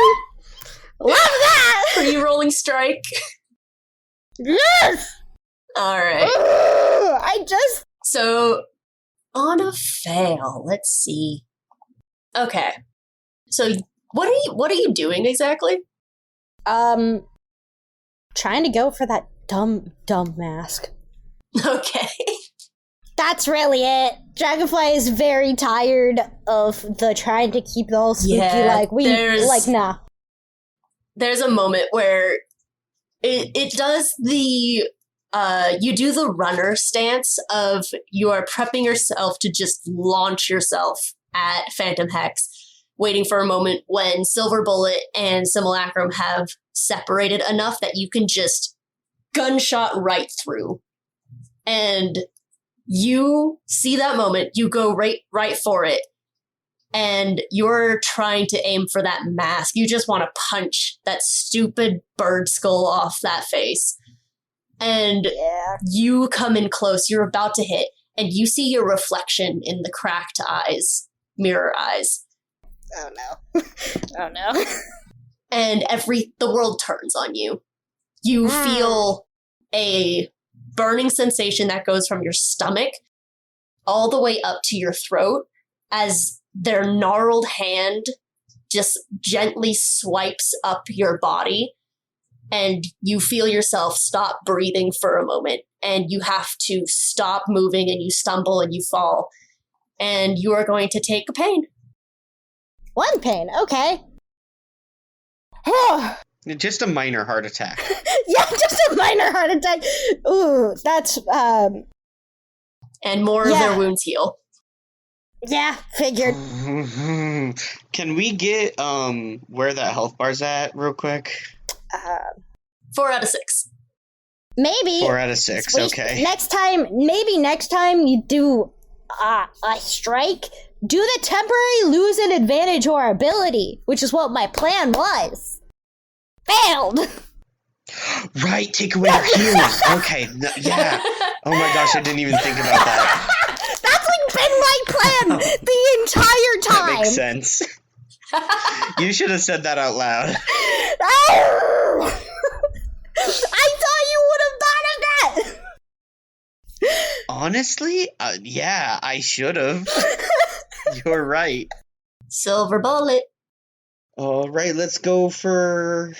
Love that! Are you rolling strike? Yes! Alright. So, on a fail, let's see. Okay. So, what are you doing exactly? Trying to go for that dumb mask. Okay. That's really it. Dragonfly is very tired of the trying to keep the all spooky, nah. There's a moment where it does the, you do the runner stance of you are prepping yourself to just launch yourself at Phantom Hex, waiting for a moment when Silver Bullet and Simulacrum have separated enough that you can just gunshot right through. And you see that moment, you go right for it, and you're trying to aim for that mask. You just want to punch that stupid bird skull off that face. And you come in close, you're about to hit, and you see your reflection in the cracked eyes, mirror eyes. Oh no. Oh no. And the world turns on you. You feel a burning sensation that goes from your stomach all the way up to your throat as their gnarled hand just gently swipes up your body, and you feel yourself stop breathing for a moment, and you have to stop moving, and you stumble and you fall, and you are going to take a pain. 1 pain, okay. Just a minor heart attack. Yeah, just a minor heart attack. Ooh, that's, And more of Yeah. their wounds heal. yeah, figured. Can we get where that health bar's at real quick? 4 out of 6. Maybe. 4 out of 6. Wait, Okay. Next time you do a strike, do the temporary lose an advantage or ability, which is what my plan was. Failed. Right. Take away your healing. Okay. Yeah. Oh my gosh, I didn't even think about that. That's like been my plan the entire That time. makes sense. You should have said that out loud. I thought you would have thought of that. Honestly, yeah, I should have. You're right. Silver bullet. All right, let's go for.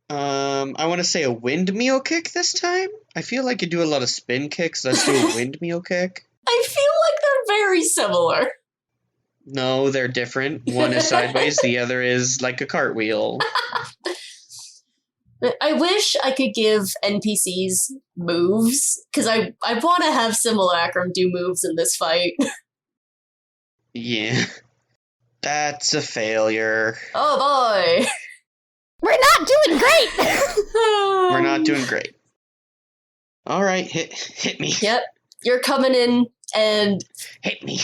I want to say a windmill kick this time. I feel like you do a lot of spin kicks. Let's do a windmill kick. I feel like they're very similar. No, they're different. One is sideways, the other is like a cartwheel. I wish I could give NPCs moves, because I want to have Simulacrum do moves in this fight. Yeah. That's a failure. Oh boy! We're not doing great. We're not doing great. All right, hit me. Yep, you're coming in, and Hit me.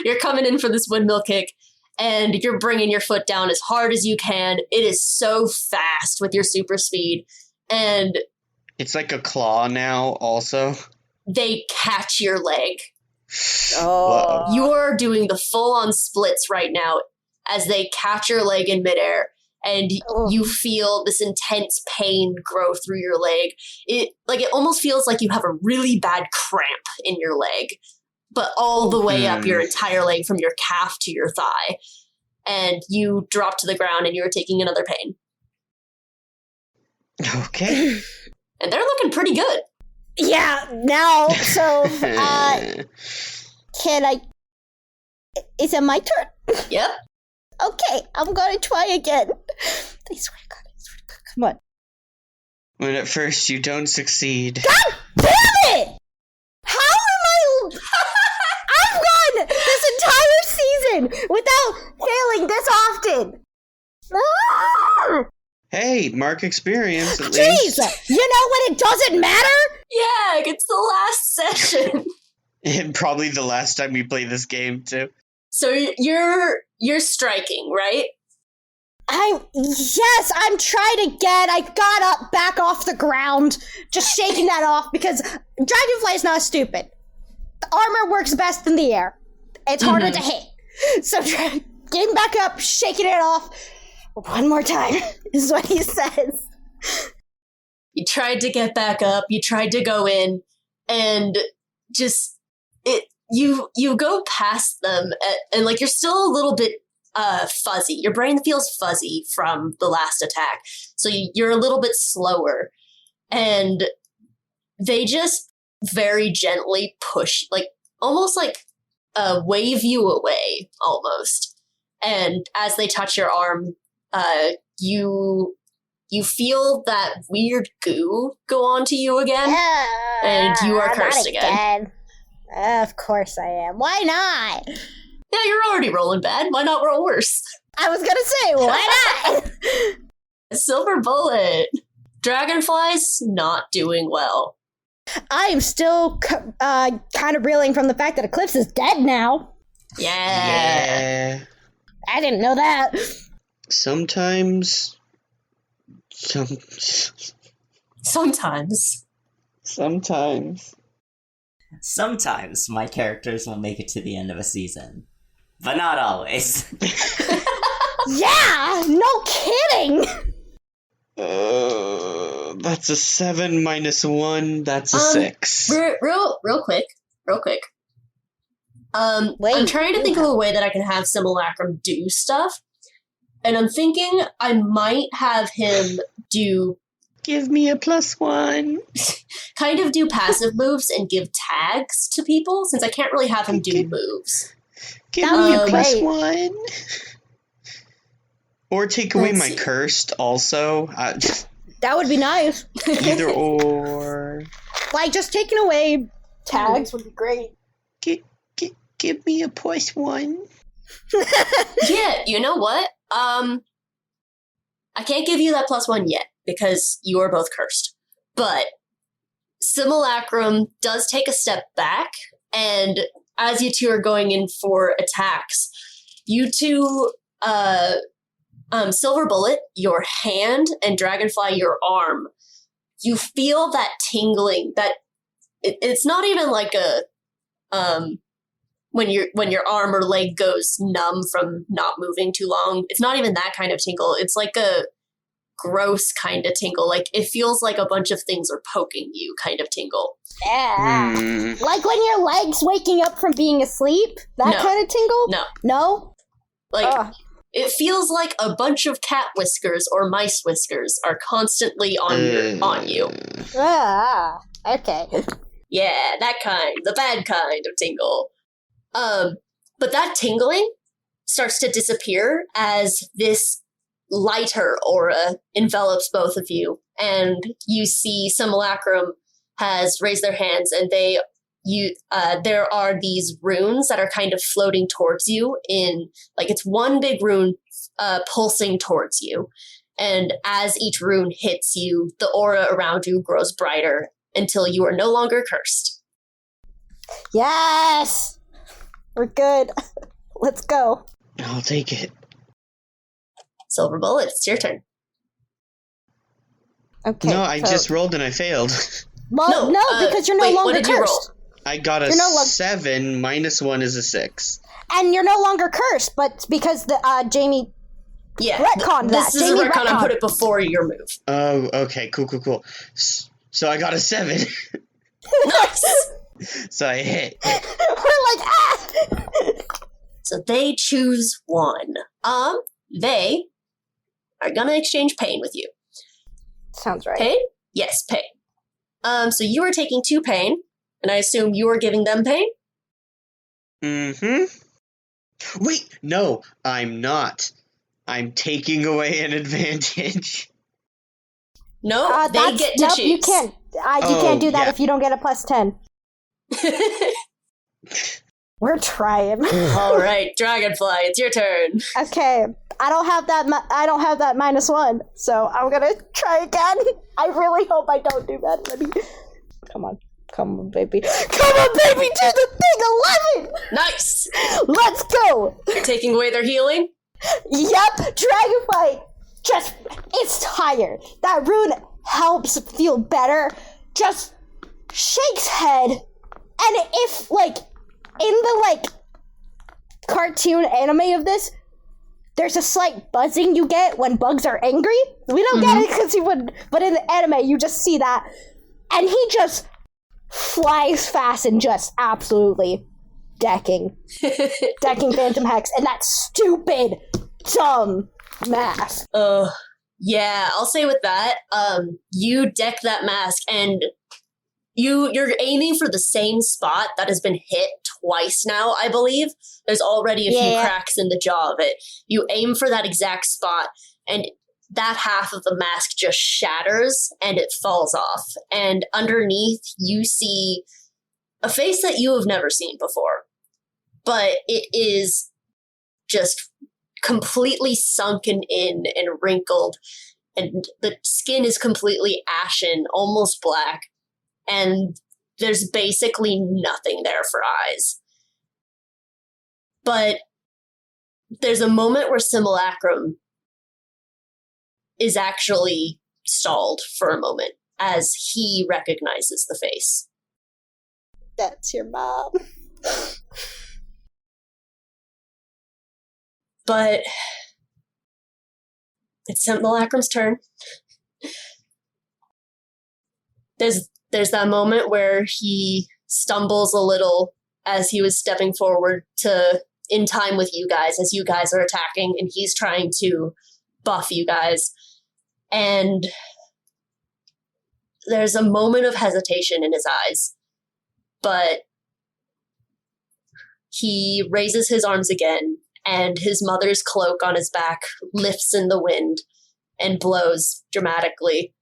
you're coming in for this windmill kick, and you're bringing your foot down as hard as you can. It is so fast with your super speed, and It's like a claw now, also. they catch your leg. Whoa. You are doing the full-on splits right now as they catch your leg in midair, and you feel this intense pain grow through your leg. It almost feels like you have a really bad cramp in your leg, but all the way up your entire leg from your calf to your thigh. And you drop to the ground and you're taking another pain. Okay. And they're looking pretty good. Yeah, now, so, can I... Is it my turn? Yep. Okay, I'm gonna try again. I swear to God, come on. When at first you don't succeed. God damn it! How am I... I've gone this entire season without failing this often! Ah! Hey, mark experience at Jeez! least. You know when it doesn't matter? Yeah, it's the last session. And probably the last time we played this game, too. So you're striking, right? Yes, I'm trying again. I got up, back off the ground, just shaking that off because Dragonfly's not stupid. The armor works best in the air. It's harder to hit. So getting back up, shaking it off. One more time is what he says. You tried to get back up, you tried to go in, and just you go past them and like you're still a little bit fuzzy. Your brain feels fuzzy from the last attack. So you're a little bit slower. And they just very gently push, like almost like wave you away almost. And as they touch your arm, you feel that weird goo go onto you again, and you are cursed again. Of course I am. Why not? Yeah, you're already rolling bad. Why not roll worse? I was gonna say, why not? Silver bullet. Dragonfly's not doing well. I am still kind of reeling from the fact that Eclipse is dead now. Yeah. I didn't know that. Sometimes, Sometimes my characters will make it to the end of a season, but not always. Yeah, no kidding. That's a 7 minus 1. That's a 6. Real quick. Wait, I'm trying to think of a way that I can have Simulacrum do stuff, and I'm thinking I might have him do Give me a +1. kind of do passive moves and give tags to people, since I can't really have him do moves. Give That me would a be great. +1. Or take away Let's my see. cursed also. That would be nice. Either or. Like, just taking away tags would be great. Give me a +1. Yeah, you know what? I can't give you that +1 yet because you are both cursed. But Simulacrum does take a step back, and as you two are going in for attacks, you two, Silver Bullet, your hand, and Dragonfly, your arm, you feel that tingling. That it's not even like a when your arm or leg goes numb from not moving too long. It's not even that kind of tingle. It's like a gross kind of tingle. Like it feels like a bunch of things are poking you kind of tingle. Yeah. Like when your leg's waking up from being asleep? That No. kind of tingle? No. No? Like Ugh. it feels like a bunch of cat whiskers or mice whiskers are constantly on you. Ah, okay. Yeah, that kind, the bad kind of tingle. But that tingling starts to disappear as this lighter aura envelops both of you, and you see Simulacrum has raised their hands, and there are these runes that are kind of floating towards you in, like, it's one big rune pulsing towards you, and as each rune hits you, the aura around you grows brighter until you are no longer cursed. Yes! We're good. Let's go. I'll take it. Silver Bullet, it's your turn. Okay. No, I so- just rolled and I failed. Well, No, no, because you're no wait, what longer did you roll? cursed. I got a You're no lo- 7, -1 is a 6. And you're no longer cursed, but because the Jamie Yeah, retconned that. this is Jamie a retcon. I retconned. put it before your move. Oh, okay, cool. So I got a 7. Nice. So I hit. We're like, ah! So they choose one. They are gonna exchange pain with you. Sounds right. Pain? Yes, pain. So you are taking 2 pain, and I assume you are giving them pain? Mm-hmm. Wait, no, I'm not. I'm taking away an advantage. No, they That's- get to nope, choose. you can't. You can't do that yeah. if you don't get a +10. We're trying. All right, Dragonfly, it's your turn. Okay, I don't have that. I don't have that -1, so I'm gonna try again. I really hope I don't do that. Let me. Come on, baby, come on, baby, do the thing. 11. Nice. Let's go. You're taking away their healing. Yep, Dragonfly. Just it's tired. That rune helps feel better. Just shakes head, and if in the cartoon anime of this, there's a slight buzzing you get when bugs are angry. We don't get it because he would, but in the anime you just see that, and he just flies fast and just absolutely decking Phantom Hex and that stupid dumb mask. Yeah, I'll say with that, you deck that mask and you're aiming for the same spot that has been hit twice now, I believe. There's already a few cracks in the jaw of it. You aim for that exact spot, and that half of the mask just shatters and it falls off. And underneath, you see a face that you have never seen before. But it is just completely sunken in and wrinkled, and the skin is completely ashen, almost black. And there's basically nothing there for eyes. But there's a moment where Simulacrum is actually stalled for a moment as he recognizes the face. That's your mom. But it's Simulacrum's turn. There's that moment where he stumbles a little as he was stepping forward to in time with you guys as you guys are attacking, and he's trying to buff you guys. And there's a moment of hesitation in his eyes, but he raises his arms again and his mother's cloak on his back lifts in the wind and blows dramatically.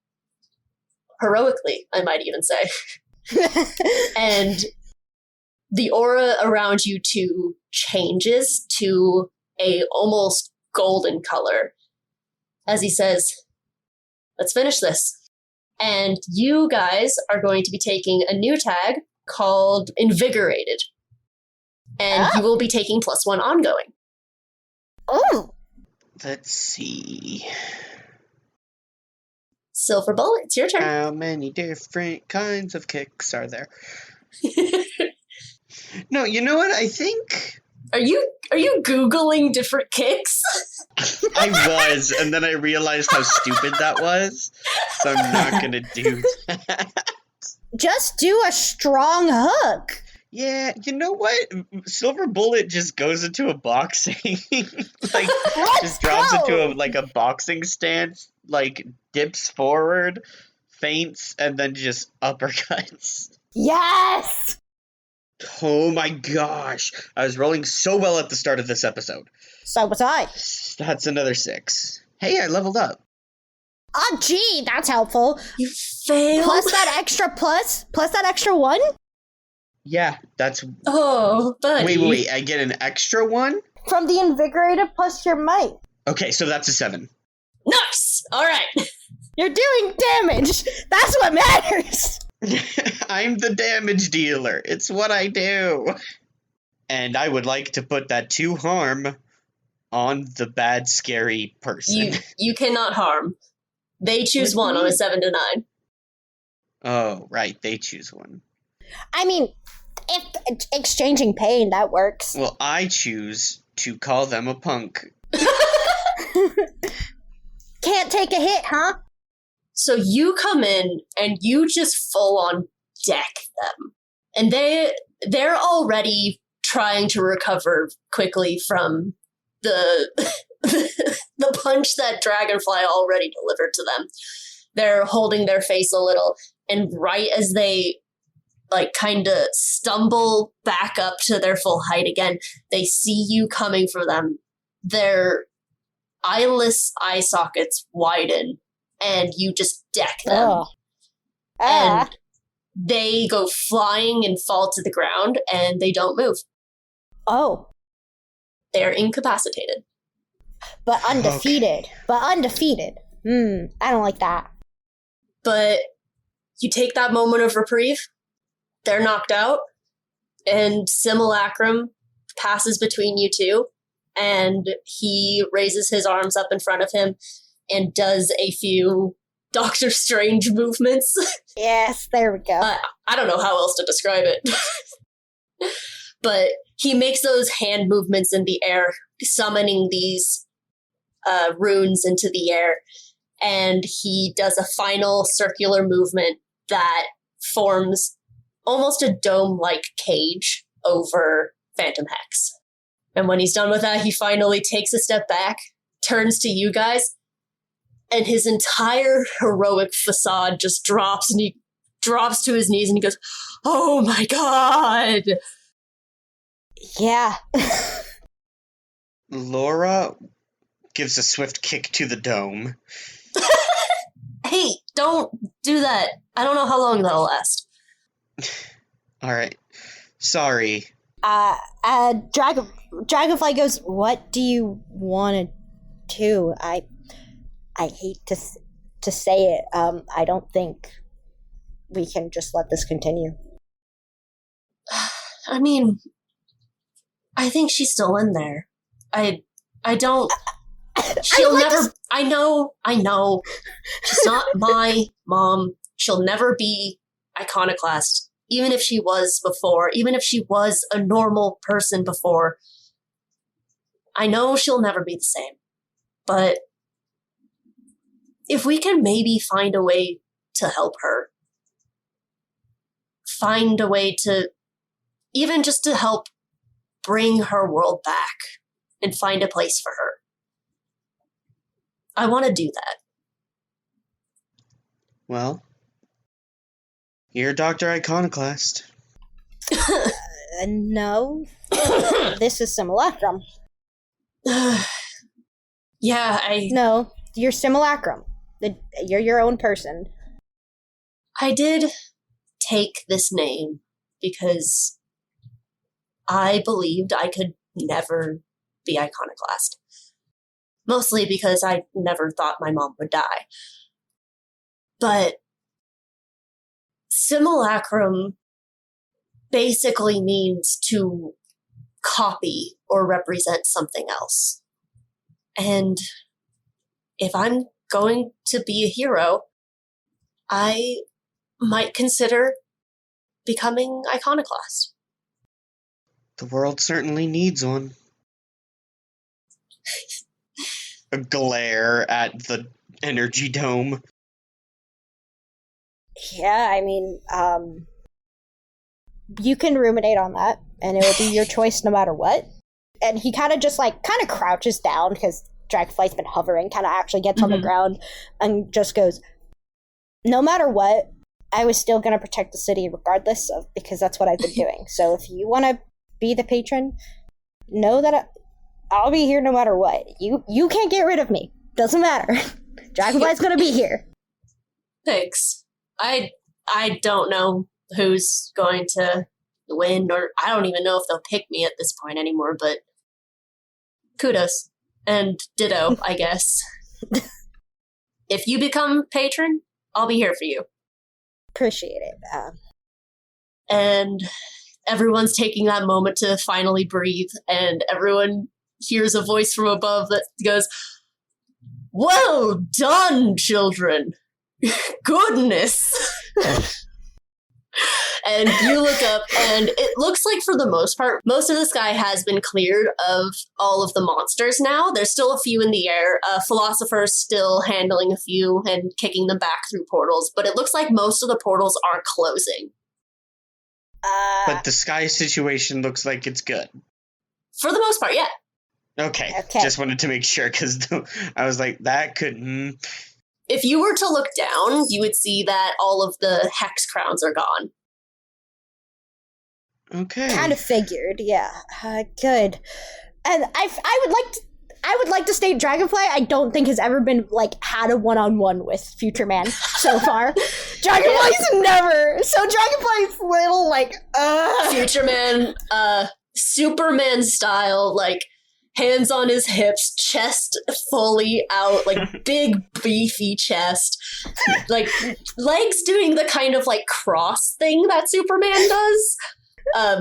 Heroically, I might even say. And the aura around you two changes to a almost golden color as he says, let's finish this. And you guys are going to be taking a new tag called Invigorated. And you will be taking +1 ongoing. Oh. Let's see. Silver Bullet, it's your turn. How many different kinds of kicks are there? No, you know what? I think... Are you Googling different kicks? I was, and then I realized how stupid that was, so I'm not gonna do that. Just do a strong hook. Yeah, you know what? Silver Bullet just goes into a boxing, like, just drops into a boxing stance, like, dips forward, feints, and then just uppercuts. Yes! Oh my gosh. I was rolling so well at the start of this episode. So was I. That's another 6. Hey, I leveled up. Oh, gee, that's helpful. You failed. Plus that extra 1? Yeah, that's... Oh, buddy. Wait, I get an extra 1? From the Invigorated plus your might. Okay, so that's a 7. Nice! Alright. You're doing damage. That's what matters. I'm the damage dealer. It's what I do. And I would like to put that 2 harm on the bad, scary person. You cannot harm. They choose 1 on a 7 to 9. Oh, right. They choose 1. I mean, if exchanging pain, that works. Well, I choose to call them a punk. Can't take a hit, huh? So you come in and you just full on deck them. And they're already trying to recover quickly from the the punch that Dragonfly already delivered to them. They're holding their face a little, and right as they kind of stumble back up to their full height again, they see you coming for them. Their eyeless eye sockets widen, and you just deck them. Oh. And they go flying and fall to the ground, and they don't move. Oh. They're incapacitated. But undefeated. Okay. I don't like that. But you take that moment of reprieve, they're knocked out, and Simulacrum passes between you two, and he raises his arms up in front of him and does a few Doctor Strange movements. Yes, there we go. I don't know how else to describe it. But he makes those hand movements in the air, summoning these runes into the air, and he does a final circular movement that forms almost a dome-like cage over Phantom Hex. And when he's done with that, he finally takes a step back, turns to you guys, and his entire heroic facade just drops, and he drops to his knees and he goes, "Oh my god!" Yeah. Laura gives a swift kick to the dome. Hey, don't do that. I don't know how long that'll last. Alright. Sorry. Dragonfly goes, "What do you want to do? I hate to say it. I don't think we can just let this continue." I mean, I think she's still in there. I don't... She'll never... I know. She's not my mom. She'll never be Iconoclast. Even if she was before. Even if she was a normal person before. I know she'll never be the same. But if we can maybe find a way to help her. Find a way to... Even just to help bring her world back. And find a place for her. I want to do that. Well, you're Dr. No. This is Simulacrum. Yeah, No, you're Simulacrum. You're your own person. I did take this name because I believed I could never be Iconoclast. Mostly because I never thought my mom would die. But Simulacrum basically means to copy or represent something else. And if I'm going to be a hero, I might consider becoming Iconoclast. The world certainly needs one. A glare at the energy dome. Yeah, I mean, you can ruminate on that, and it will be your choice no matter what. And he kind of crouches down, because Dragonfly's been hovering, kind of actually gets on the ground, and just goes, no matter what, I was still going to protect the city regardless of, because that's what I've been doing. So if you want to be the patron, know that I'll be here no matter what. You can't get rid of me. Doesn't matter. Dragonfly's going to be here. Thanks. I don't know who's going to win, or I don't even know if they'll pick me at this point anymore, but kudos. And ditto, I guess. If you become patron, I'll be here for you. Appreciate it. And everyone's taking that moment to finally breathe, and everyone hears a voice from above that goes, "Well done, children! Goodness!" And you look up, and it looks like, for the most part, most of the sky has been cleared of all of the monsters now. There's still a few in the air. Philosopher's still handling a few and kicking them back through portals, but it looks like most of the portals are closing. But the sky situation looks like it's good. For the most part, yeah. Okay. Okay. Just wanted to make sure, because I was like, that could... If you were to look down, you would see that all of the hex crowns are gone. Okay. Kind of figured, yeah. Good. And I would like to state Dragonfly, I don't think has ever been, had a one-on-one with Future Man so far. Dragonfly's never. So Dragonfly's little, Future Man, Superman style, hands on his hips, chest fully out, big beefy chest, legs doing the kind of cross thing that Superman does.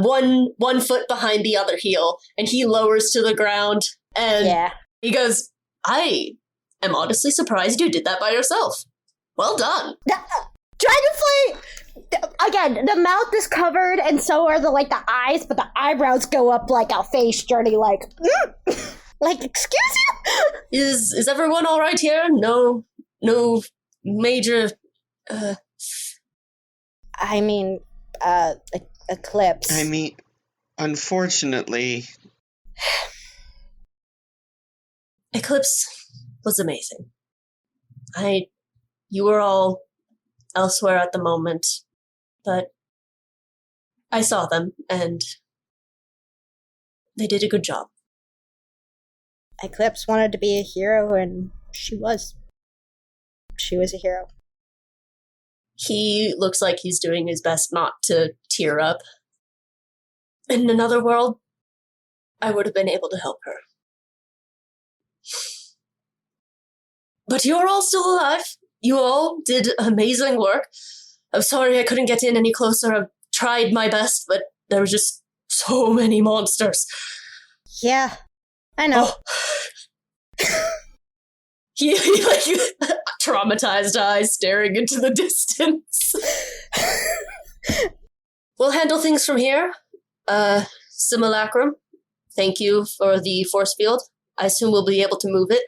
One foot behind the other heel, and he lowers to the ground, and he goes, "I am honestly surprised you did that by yourself. Well done." Dragonfly, again, the mouth is covered, and so are the eyes, but the eyebrows go up like a face journey, excuse you? Is everyone all right here? No major. I mean, Eclipse. I mean, unfortunately... Eclipse was amazing. You were all elsewhere at the moment, but I saw them, and they did a good job. Eclipse wanted to be a hero, and she was. She was a hero. He looks like he's doing his best not to tear up. In another world, I would have been able to help her. But you're all still alive. You all did amazing work. I'm sorry I couldn't get in any closer. I've tried my best, but there were just so many monsters. Yeah, I know. Oh. He traumatized eyes staring into the distance. We'll handle things from here. Simulacrum, thank you for the force field. I assume we'll be able to move it.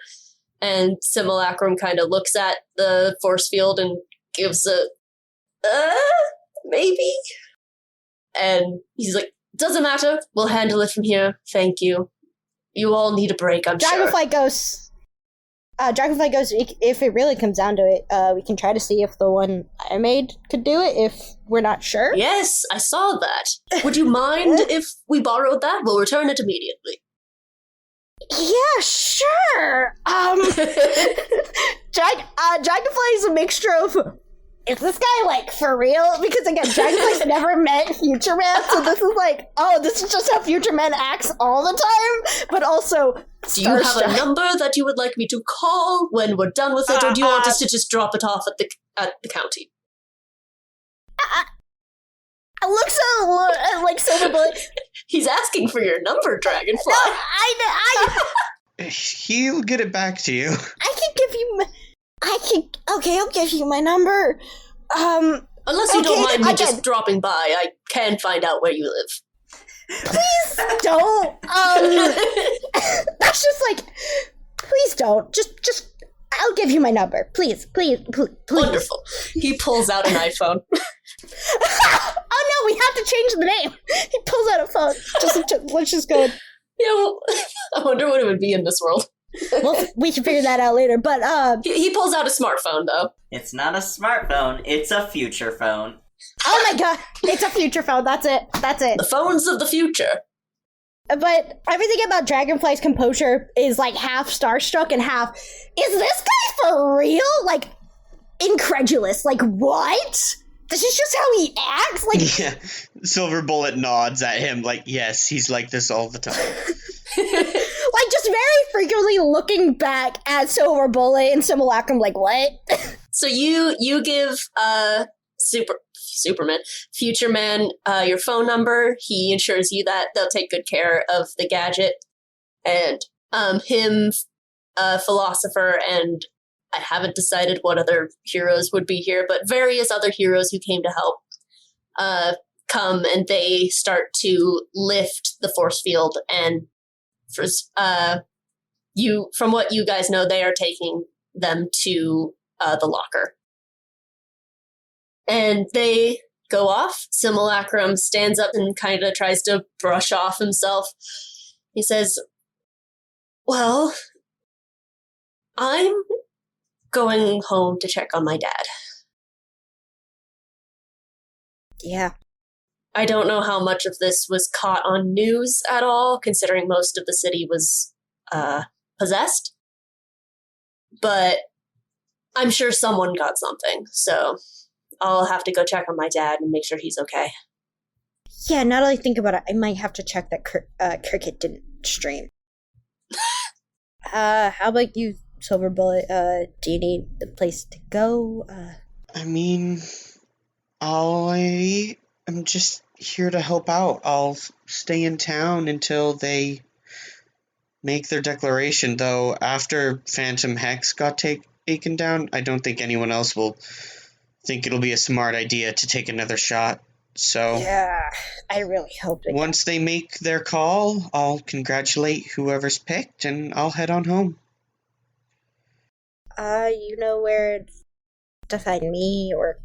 And Simulacrum kind of looks at the force field and gives a, maybe? And he's like, doesn't matter. We'll handle it from here. Thank you. You all need a break, I'm Dragonfly sure. Dragonfly goes, if it really comes down to it, we can try to see if the one I made could do it, if we're not sure. Yes, I saw that. Would you mind if we borrowed that? We'll return it immediately. Yeah, sure. Dragonfly is a mixture of. Is this guy, like, for real? Because, again, Dragonfly's never met Future Man, so this is like, oh, this is just how Future Man acts all the time, but also Do you have starstruck. a number that you would like me to call when we're done with it, or do you want us to just drop it off at the county? I look so, like, Silver Bullet. He's asking for your number, Dragonfly. No, I He'll get it back to you. can give you okay, I'll give you my number. Unless you don't Okay, mind me again. just dropping by, I can find out where you live. Please don't. That's just like, please don't. Just, I'll give you my number. Please. Wonderful. He pulls out an iPhone. Oh no, we have to change the name. He pulls out a phone. Let's just go. Yeah, well, I wonder what it would be in this world. Well, we can figure that out later. But He pulls out a smartphone, though. It's not a smartphone, it's a future phone. oh my god, it's a future phone. That's it. The phones of the future. But everything about Dragonfly's composure is like half starstruck and half, is this guy for real? Like, incredulous. Like, what? This is just how he acts? Like, Yeah. Silver Bullet nods at him like, yes, he's like this all the time. like just very frequently looking back at Silver Bullet and Simulacrum like, what? So you give Superman, Future Man, your phone number. He ensures you that they'll take good care of the gadget. And him, Philosopher, and I haven't decided what other heroes would be here, but various other heroes who came to help come, and they start to lift the force field. And from what you guys know, they are taking them to the locker. And they go off. Simulacrum stands up and kind of tries to brush off himself. He says, well, I'm going home to check on my dad. Yeah. I don't know how much of this was caught on news at all, considering most of the city was possessed. But I'm sure someone got something, so I'll have to go check on my dad and make sure he's okay. Yeah, now that I think about it, I might have to check that Cricket didn't stream. How about you, Silver Bullet? Do you need a place to go? I mean, I am just here to help out. I'll stay in town until they make their declaration, though after Phantom Hex got taken down, I don't think anyone else will think it'll be a smart idea to take another shot. So Yeah, I really hope they once they make their call, I'll congratulate whoever's picked, and I'll head on home. you know where to find me, or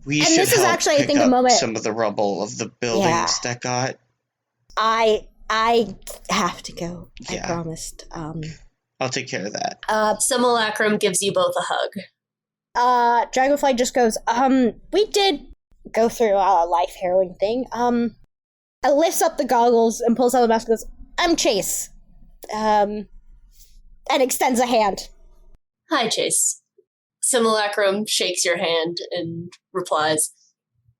We And should this is help actually, I pick think, a up moment- some of the rubble of the buildings that got. I have to go. Yeah. I promised. I'll take care of that. Simulacrum gives you both a hug. Dragonfly just goes, we did go through a life harrowing thing. Lifts up the goggles and pulls out the mask and goes, I'm Chase. And extends a hand. Hi, Chase. Simulacrum shakes your hand and replies,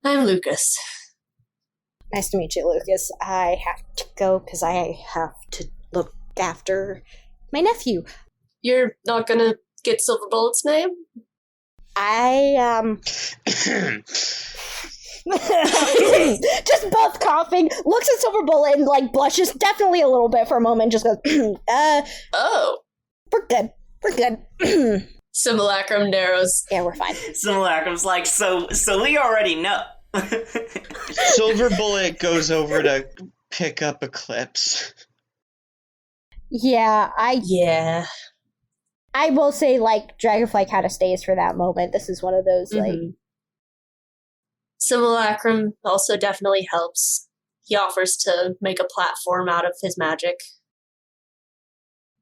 I'm Lucas. Nice to meet you, Lucas. I have to go because I have to look after my nephew. You're not gonna get Silver Bullet's name? I, just both coughing, looks at Silver Bullet and, like, blushes definitely a little bit for a moment, just goes, Oh. we're good. We're good. Simulacrum narrows. Yeah, we're fine. Simulacrum's like, so we already know. Silver Bullet goes over to pick up Eclipse. Yeah, Yeah. I will say, like, Dragonfly kind of stays for that moment. This is one of those, like... Mhm. Simulacrum also definitely helps. He offers to make a platform out of his magic.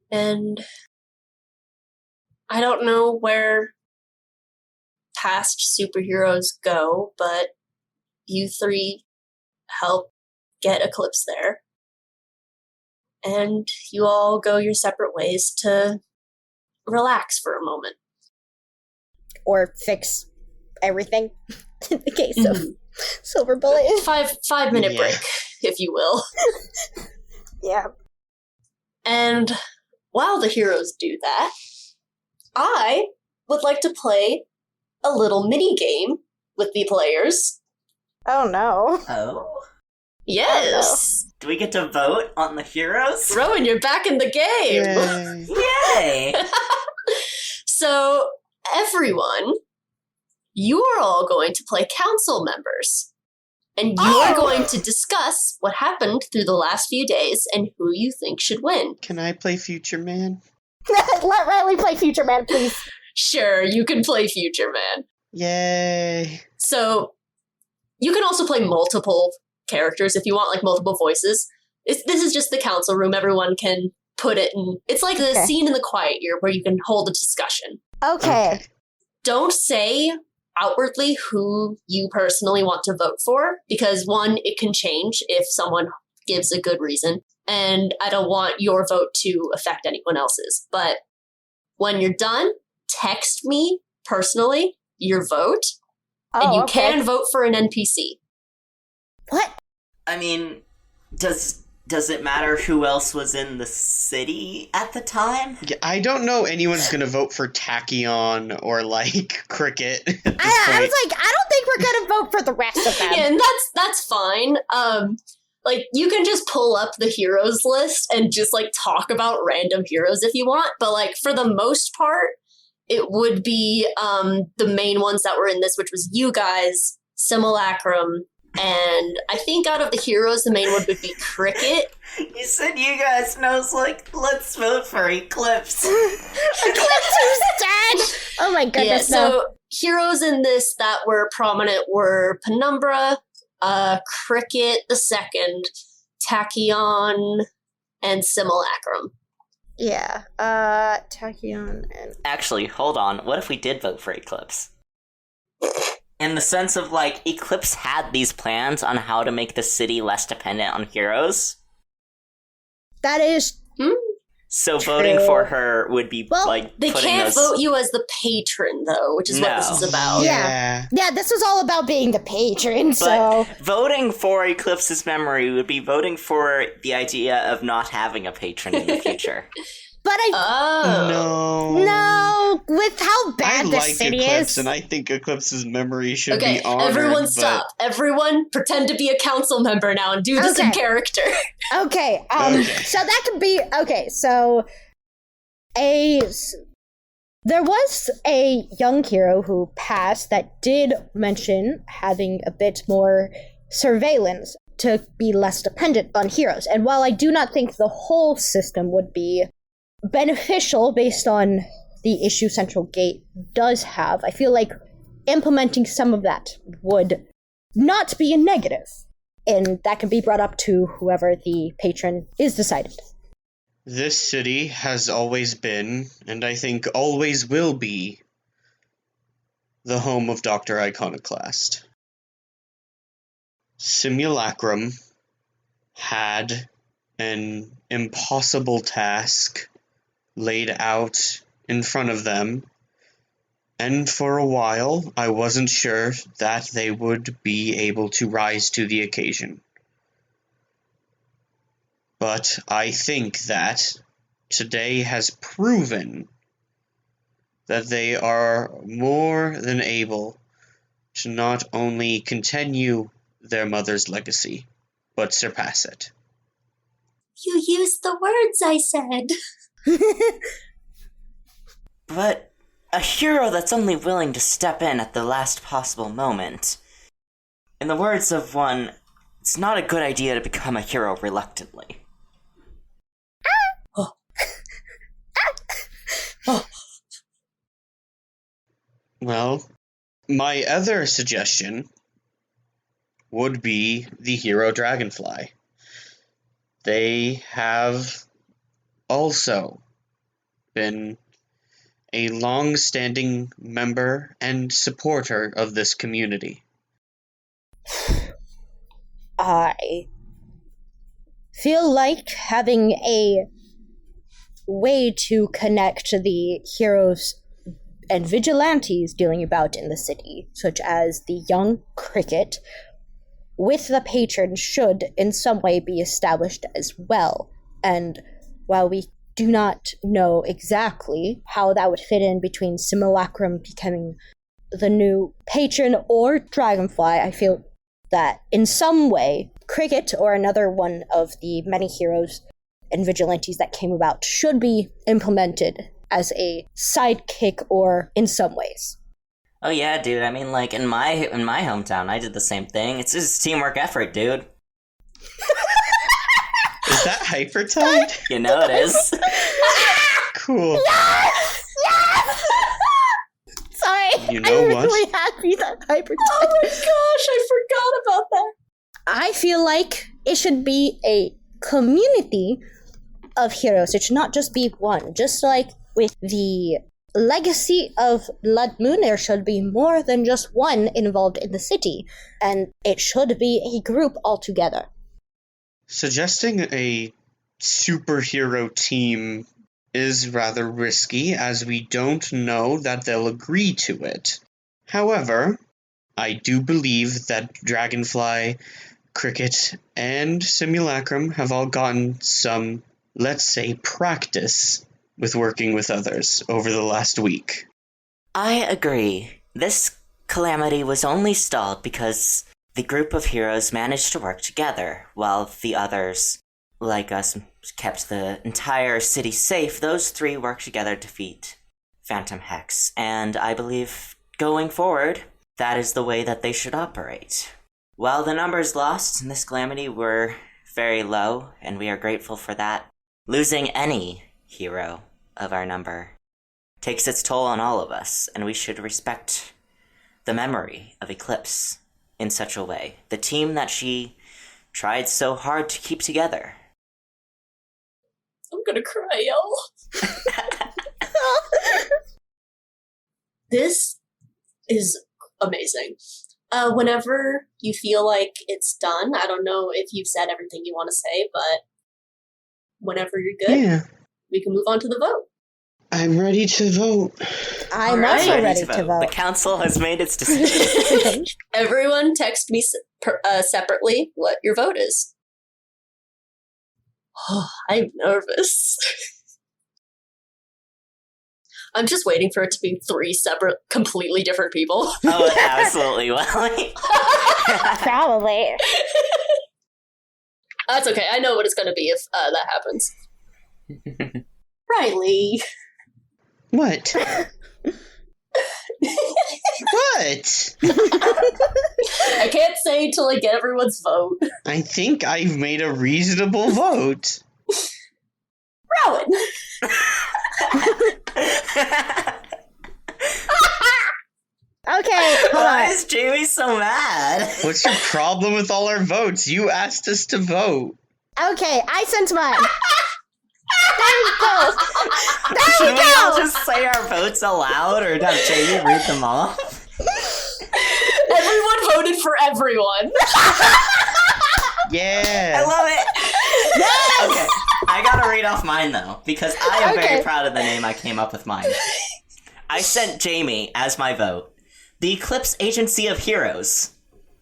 And I don't know where past superheroes go, but you three help get Eclipse there. and you all go your separate ways to relax for a moment. Or fix everything in the case of Silver Bullet. 5 minute Yeah. break, if you will. Yeah. And while the heroes do that, I would like to play a little mini game with the players. Oh no. Oh? Yes! Do we get to vote on the heroes? Rowan, you're back in the game! Yay. Yay! So, everyone, you are all going to play council members. And you are going to discuss what happened through the last few days and who you think should win. Can I play Future Man? Let Riley play Future Man, please. Sure, you can play Future Man. Yay. So, you can also play multiple characters if you want, like multiple voices. This is just the council room. Everyone can put it in. It's like the scene in The Quiet Year where you can hold a discussion. Okay. Don't say outwardly who you personally want to vote for, because one, it can change if someone gives a good reason, and I don't want your vote to affect anyone else's. But when you're done, text me personally your vote, and you can vote for an NPC. What? I mean, does it matter who else was in the city at the time? Yeah, I don't know anyone's gonna vote for Tachyon or, like, Cricket at this I was point. like, I don't think we're gonna vote for the rest of them. Yeah, and that's fine. Like, you can just pull up the heroes list and just, like, talk about random heroes if you want, but, like, for the most part, it would be the main ones that were in this, which was you guys, Simulacrum, and I think out of the heroes, the main one would be Cricket. You said you guys, and I was like, let's vote for Eclipse. Eclipse is dead! Oh my goodness, Yeah, so no. heroes in this that were prominent were Penumbra, Cricket the Second, Tachyon, and Simulacrum. Yeah, Tachyon and... Actually, hold on. What if we did vote for Eclipse? In the sense of, like, Eclipse had these plans on how to make the city less dependent on heroes. That is... So voting for her would be, Well, like, They putting can't those... vote you as the patron, though, which is what this is about. Yeah. Yeah, this was all about being the patron, so... But voting for Eclipse's memory would be voting for the idea of not having a patron in the future. But I... Oh. No, with how bad I the like city Eclipse, is... and I think Eclipse's memory should Okay, be honored. everyone but- stop. Everyone pretend to be a council member now and do this in Okay. character. Okay, Okay. so that could be... Okay, so... There was a young hero who passed that did mention having a bit more surveillance to be less dependent on heroes. And while I do not think the whole system would be beneficial based on the issue Central Gate does have, I feel like implementing some of that would not be a negative. And that can be brought up to whoever the patron is decided. This city has always been, and I think always will be, the home of Dr. Iconoclast. Simulacrum had an impossible task laid out in front of them, and for a while I wasn't sure that they would be able to rise to the occasion. But I think that today has proven that they are more than able to not only continue their mother's legacy, but surpass it. You used the words I said. But a hero that's only willing to step in at the last possible moment. In the words of one, it's not a good idea to become a hero reluctantly. Well, my other suggestion would be the hero Dragonfly. They have also been a long-standing member and supporter of this community. I feel like having a way to connect the heroes and vigilantes dealing about in the city, such as the young cricket, with the patron should in some way be established as well. And while we do not know exactly how that would fit in between Simulacrum becoming the new patron or Dragonfly, I feel that in some way, Cricket or another one of the many heroes and vigilantes that came about should be implemented as a sidekick or in some ways. Oh yeah, dude. I mean, like, in my hometown, I did the same thing. It's just teamwork effort, dude. Is that Hypertide? You know it is. Cool. Yes! Yes! Sorry, You know I'm what? really happy that Hyper. Oh my gosh, I forgot about that. I feel like it should be a community of heroes. It should not just be one. Just like with the legacy of Blood Moon, there should be more than just one involved in the city, and it should be a group altogether. Suggesting a superhero team is rather risky, as we don't know that they'll agree to it. However, I do believe that Dragonfly, Cricket, and Simulacrum have all gotten some, let's say, practice with working with others over the last week. I agree. This calamity was only stalled because the group of heroes managed to work together, while the others, like us, kept the entire city safe. Those three worked together to defeat Phantom Hex, and I believe, going forward, that is the way that they should operate. While the numbers lost in this calamity were very low, and we are grateful for that, losing any hero of our number takes its toll on all of us, and we should respect the memory of Eclipse in such a way. The team that she tried so hard to keep together. I'm gonna cry, y'all. This is amazing. Whenever you feel like it's done, I don't know if you've said everything you want to say, but whenever you're good, Yeah, we can move on to the vote. I'm ready to vote. I'm Alright. also ready to The vote. council has made its decision. Everyone text me separately what your vote is. I'm nervous. I'm just waiting for it to be 3 separate, completely different people. Oh, it absolutely will. Probably. That's okay. I know what it's going to be if that happens. Riley. What? What? I can't say until I get everyone's vote. I think I've made a reasonable vote. Rowan. Okay, hold Why on. is Jamie so mad? What's your problem with all our votes? You asked us to vote. Okay, I sent mine. There we go. There Should we we all go. just say our votes aloud or have Jamie read them off? Everyone voted for everyone. I Yeah. love it! Yes. Okay, I gotta read off mine though, because I am Okay. very proud of the name I came up with mine. I sent Jamie as my vote. The Eclipse Agency of Heroes,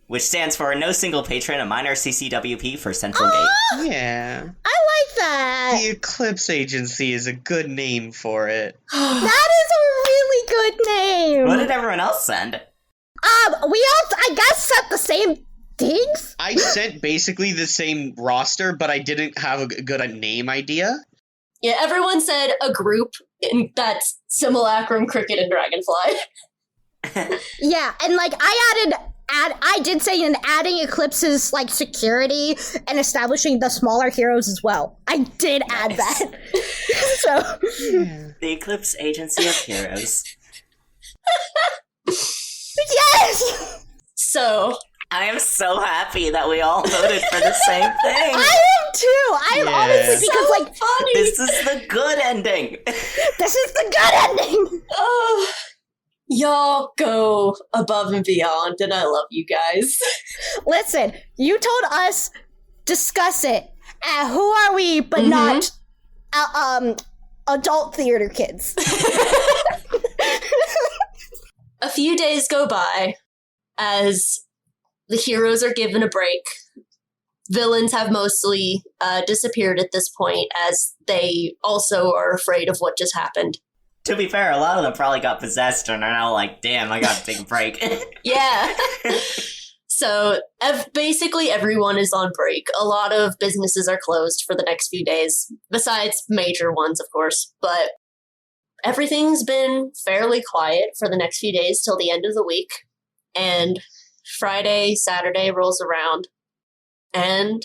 which stands for No Single Patron, a minor CCWP for Central Gate. Yeah. I like that. The Eclipse Agency is a good name for it. That is a really good name. What did everyone else send? We all, I guess, said the same things. I sent basically the same roster, but I didn't have a good name idea. Yeah, everyone said a group that's Simulacrum, Cricket, and Dragonfly. Yeah, and like I did say in adding Eclipse's like security and establishing the smaller heroes as well. I did add that. So The Eclipse Agency of Heroes. yes, So, I am so happy that we all voted for the same thing. I am too. I am Yeah. honestly because like funny. This is the good ending. this is the good ending. Oh, y'all go above and beyond, and I love you guys. Listen, you told us discuss it, Who are we, but not adult theater kids? A few days go by as the heroes are given a break. Villains have mostly disappeared at this point, as they also are afraid of what just happened. To be fair, a lot of them probably got possessed and are now like, damn, I gotta take a break. Yeah. So basically everyone is on break. A lot of businesses are closed for the next few days, besides major ones, of course. But everything's been fairly quiet for the next few days till the end of the week. And Friday, Saturday rolls around, and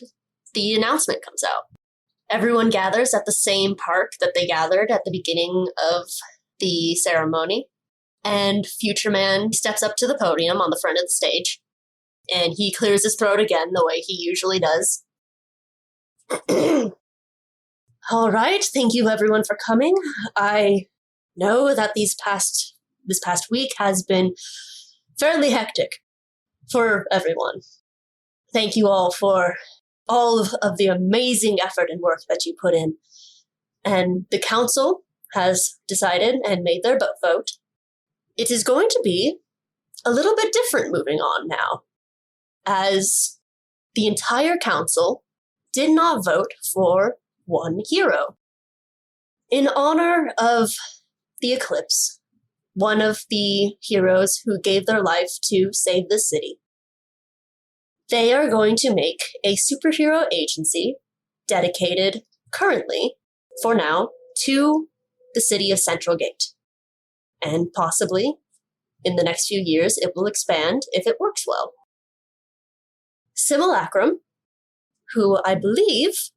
the announcement comes out. Everyone gathers at the same park that they gathered at the beginning of the ceremony. And Future Man steps up to the podium on the front of the stage. And he clears his throat again the way he usually does. All right, thank you everyone for coming. I know that this past week has been fairly hectic for everyone. Thank you all for all of the amazing effort and work that you put in. And the council has decided and made their vote. It is going to be a little bit different moving on now, as the entire council did not vote for one hero. In honor of the eclipse, one of the heroes who gave their life to save the city, they are going to make a superhero agency dedicated currently, for now, to the city of Central Gate. And possibly, in the next few years, it will expand if it works well. Simulacrum, who I believe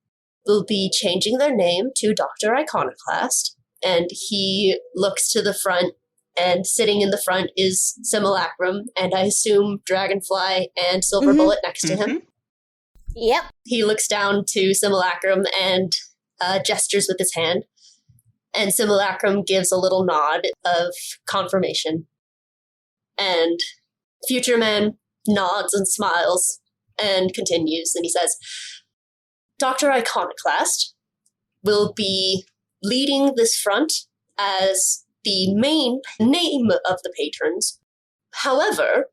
will be changing their name to Dr. Iconoclast, and he looks to the front, and sitting in the front is Simulacrum, and I assume Dragonfly and Silver Bullet next to him. Yep. He looks down to Simulacrum and gestures with his hand, and Simulacrum gives a little nod of confirmation. And Future Man nods and smiles and continues, and he says, Dr. Iconoclast will be leading this front as the main name of the patrons. However,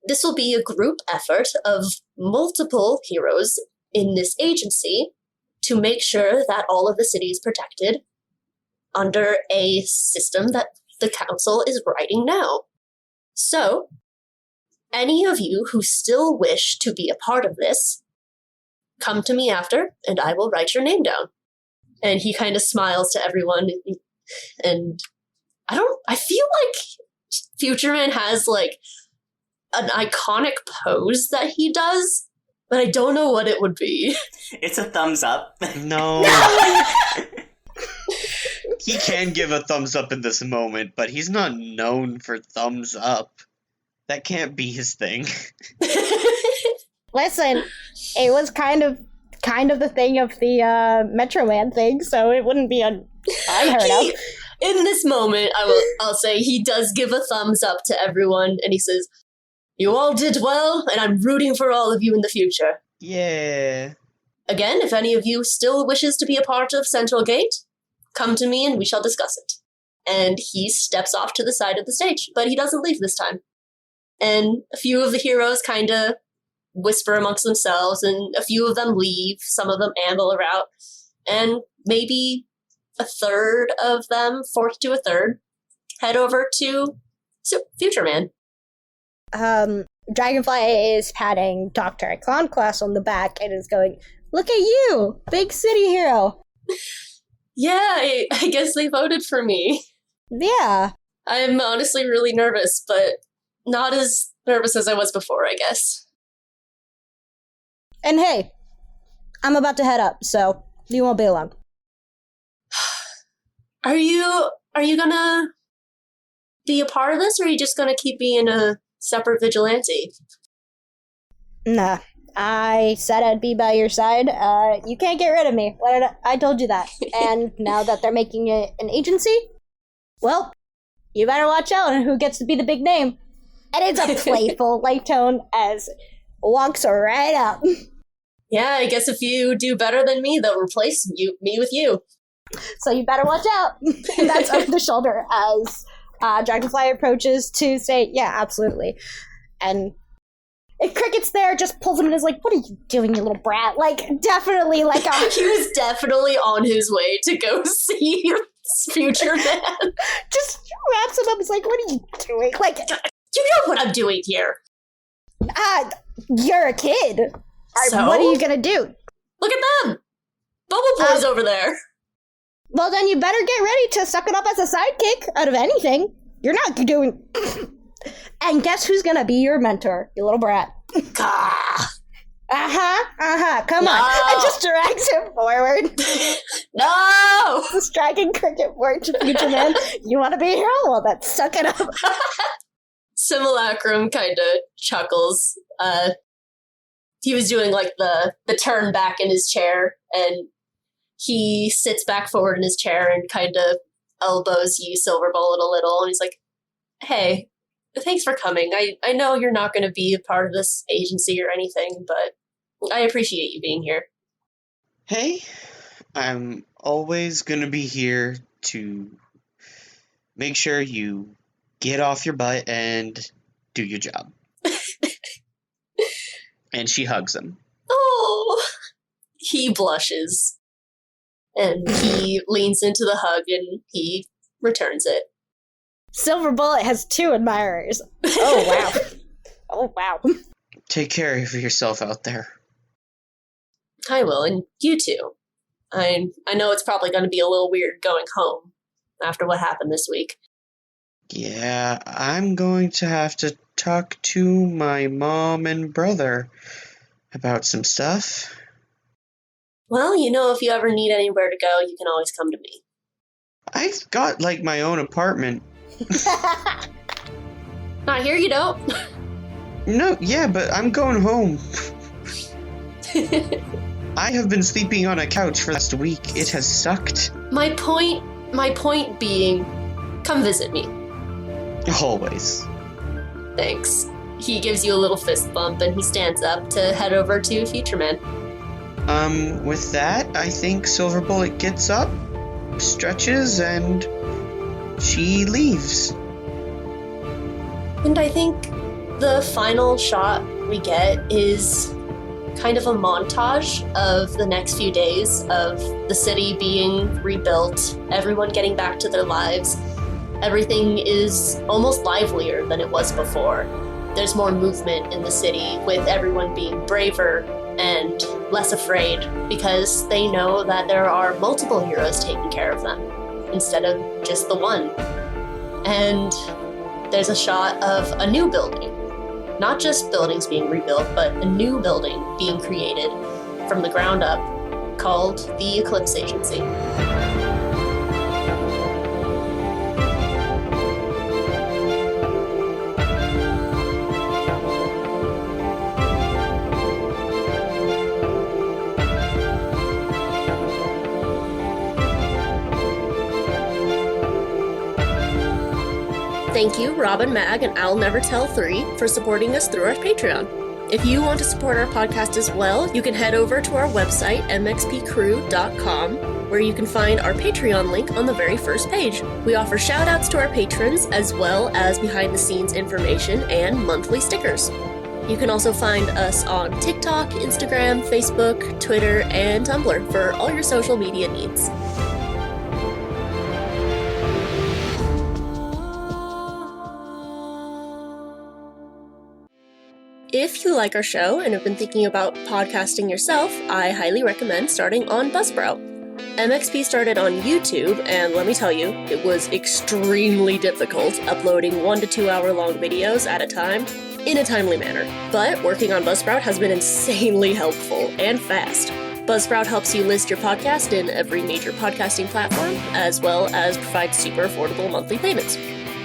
this will be a group effort of multiple heroes in this agency to make sure that all of the city is protected under a system that the council is writing now. So, any of you who still wish to be a part of this, come to me after, and I will write your name down. And he kind of smiles to everyone, and I feel like Future Man has, like, an iconic pose that he does, but I don't know what it would be. It's a thumbs up. No. He can give a thumbs up in this moment, but he's not known for thumbs up. That can't be his thing. Listen, it was kind of the thing of the Metro Man thing, so it wouldn't be unheard of. In this moment, I'll say he does give a thumbs up to everyone, and he says, "You all did well, and I'm rooting for all of you in the future." Yeah. Again, if any of you still wishes to be a part of Central Gate, come to me and we shall discuss it. And he steps off to the side of the stage, but he doesn't leave this time. And a few of the heroes kind of whisper amongst themselves, and a few of them leave, some of them amble around, and maybe a third of them, fourth to a third, head over to Future Man. Dragonfly is patting Dr. Iconoclast on the back and is going, "Look at you, big city hero." Yeah, I guess they voted for me. Yeah. I'm honestly really nervous, but not as nervous as I was before, I guess. And hey, I'm about to head up, so you won't be long. Are you gonna be a part of this, or are you just gonna keep being a separate vigilante? Nah, I said I'd be by your side. You can't get rid of me. I told you that. And now that they're making it an agency, well, you better watch out on who gets to be the big name. And it's a playful light tone as walks right up. Yeah, I guess if you do better than me, they'll replace me with you. So you better watch out. And that's over the shoulder as Dragonfly approaches to say, yeah, absolutely. And if Cricket's there, just pulls him and is like, what are you doing, you little brat? Like, definitely like a... He was definitely on his way to go see Future Man. Just wraps him up. He's like, what are you doing? Like, you know what I'm doing here. You're a kid. So? What are you gonna do? Look at them. Bubble Boy's over there. Well, then you better get ready to suck it up as a sidekick out of anything. You're not doing... And guess who's gonna be your mentor, you little brat? Come on. And just drags him forward. No! Just dragging Cricket forward to Future Man. You want to be a hero? Well, then suck it up. Simulacrum kind of chuckles. He was doing like the turn back in his chair, and he sits back forward in his chair and kind of elbows you, Silverbullet, a little, and he's like, hey, thanks for coming. I know you're not going to be a part of this agency or anything, but I appreciate you being here. Hey, I'm always going to be here to make sure you get off your butt and do your job. And she hugs him. Oh! He blushes. And he leans into the hug and he returns it. Silverbullet has 2 admirers. Oh, wow. Oh, wow. Take care of yourself out there. I will, and you too. I know it's probably going to be a little weird going home after what happened this week. Yeah, I'm going to have to talk to my mom and brother about some stuff. Well, you know, if you ever need anywhere to go, you can always come to me. I've got, like, my own apartment. Not here, you don't. No, yeah, but I'm going home. I have been sleeping on a couch for the last week. It has sucked. My point being, come visit me. Always. Thanks. He gives you a little fist bump and he stands up to head over to Future Man. With that, I think Silverbullet gets up, stretches, and she leaves. And I think the final shot we get is kind of a montage of the next few days of the city being rebuilt, everyone getting back to their lives. Everything is almost livelier than it was before. There's more movement in the city, with everyone being braver and less afraid because they know that there are multiple heroes taking care of them instead of just the one. And there's a shot of a new building. Not just buildings being rebuilt, but a new building being created from the ground up called the Eclipse Agency. Thank you, Robin Mag and I'll Never Tell 3 for supporting us through our Patreon. If you want to support our podcast as well, you can head over to our website, mxpcrew.com, where you can find our Patreon link on the very first page. We offer shout-outs to our patrons, as well as behind-the-scenes information and monthly stickers. You can also find us on TikTok, Instagram, Facebook, Twitter, and Tumblr for all your social media needs. If you like our show and have been thinking about podcasting yourself, I highly recommend starting on Buzzsprout. MXP started on YouTube, and let me tell you, it was extremely difficult uploading 1 to 2 hour long videos at a time in a timely manner. But working on Buzzsprout has been insanely helpful and fast. Buzzsprout helps you list your podcast in every major podcasting platform, as well as provide super affordable monthly payments.